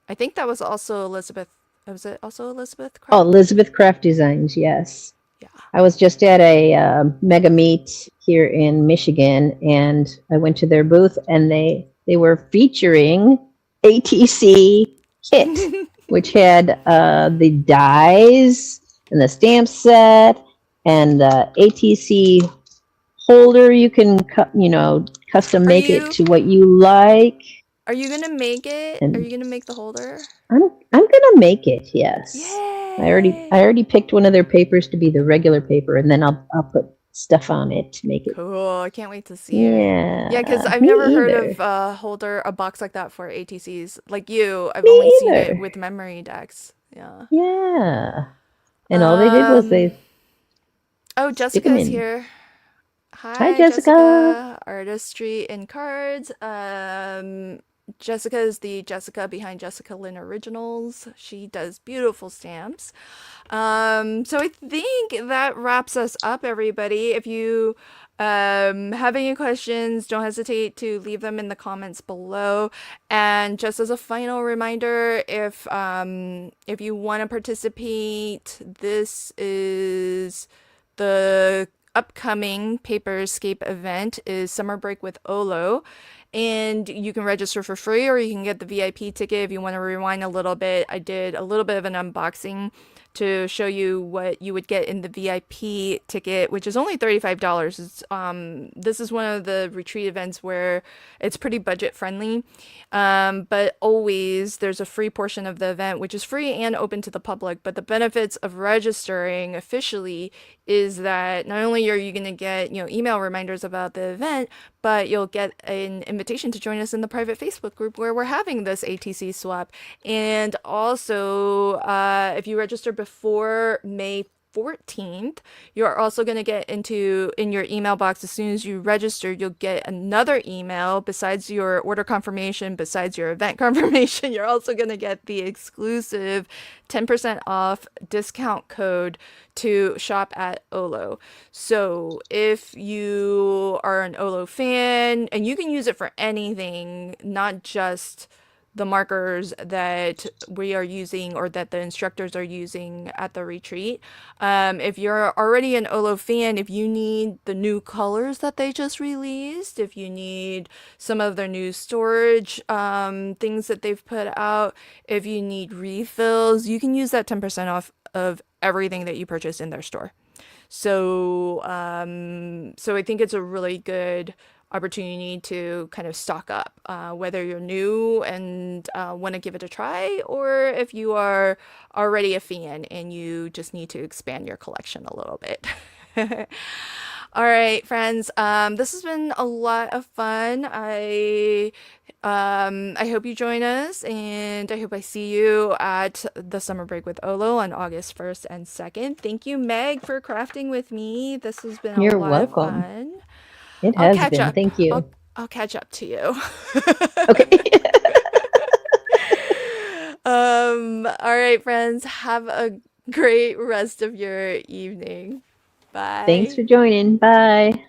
I think that was also Elizabeth. Was it also Elizabeth Oh, Craft? Elizabeth Craft Designs. Yes. Yeah. I was just at a mega meet here in Michigan, and I went to their booth, and they were featuring ATC Kit, which had the dies and the stamp set and the ATC holder. You can custom Are make it you to what you like, are you gonna make it? Are and you gonna make the holder? I'm gonna make it. Yes, I Yay! already picked one of their papers to be the regular paper, and then I'll put stuff on it to make it. Cool. I can't wait to see it. Yeah, because Yeah, I've me never heard of either. a box like that for ATCs. Like you, I've Me only seen it either. with memory decks. Yeah. Yeah, and all they did was Um, they oh, stick them Jessica's in. here. Hi, Hi, Jessica. Jessica, Artistry and Cards. Jessica is the Jessica behind Jessica Lynn Originals. She does beautiful stamps. So I think that wraps us up, everybody. If you have any questions, don't hesitate to leave them in the comments below. And just as a final reminder, if you want to participate, this is the upcoming Paperscape event is Summer Break with Olo. And you can register for free or you can get the VIP ticket if you want to rewind a little bit. I did a little bit of an unboxing to show you what you would get in the VIP ticket, which is only $35. This is one of the retreat events where it's pretty budget friendly. But always there's a free portion of the event, which is free and open to the public. But the benefits of registering officially is that not only are you going to get, email reminders about the event, but you'll get an invitation to join us in the private Facebook group where we're having this ATC swap. And also, if you register before May 14th, you're also going to get in your email box as soon as you register, you'll get another email besides your order confirmation, besides your event confirmation. You're also going to get the exclusive 10% off discount code to shop at Olo. So if you are an Olo fan, and you can use it for anything, not just the markers that we are using or that the instructors are using at the retreat. If you're already an Olo fan, if you need the new colors that they just released, if you need some of their new storage things that they've put out, if you need refills, you can use that 10% off of everything that you purchase in their store. So I think it's a really good opportunity to kind of stock up, whether you're new and want to give it a try, or if you are already a fan and you just need to expand your collection a little bit. All right, friends. This has been a lot of fun. I hope you join us, and I hope I see you at the Summer Break with Olo on August 1st and 2nd. Thank you, Meg, for crafting with me. This has been a You're lot of welcome. fun. It I'll has catch been. up. Thank you. I'll catch up to you. Okay. All right, friends. Have a great rest of your evening. Thanks Bye. for joining. Bye.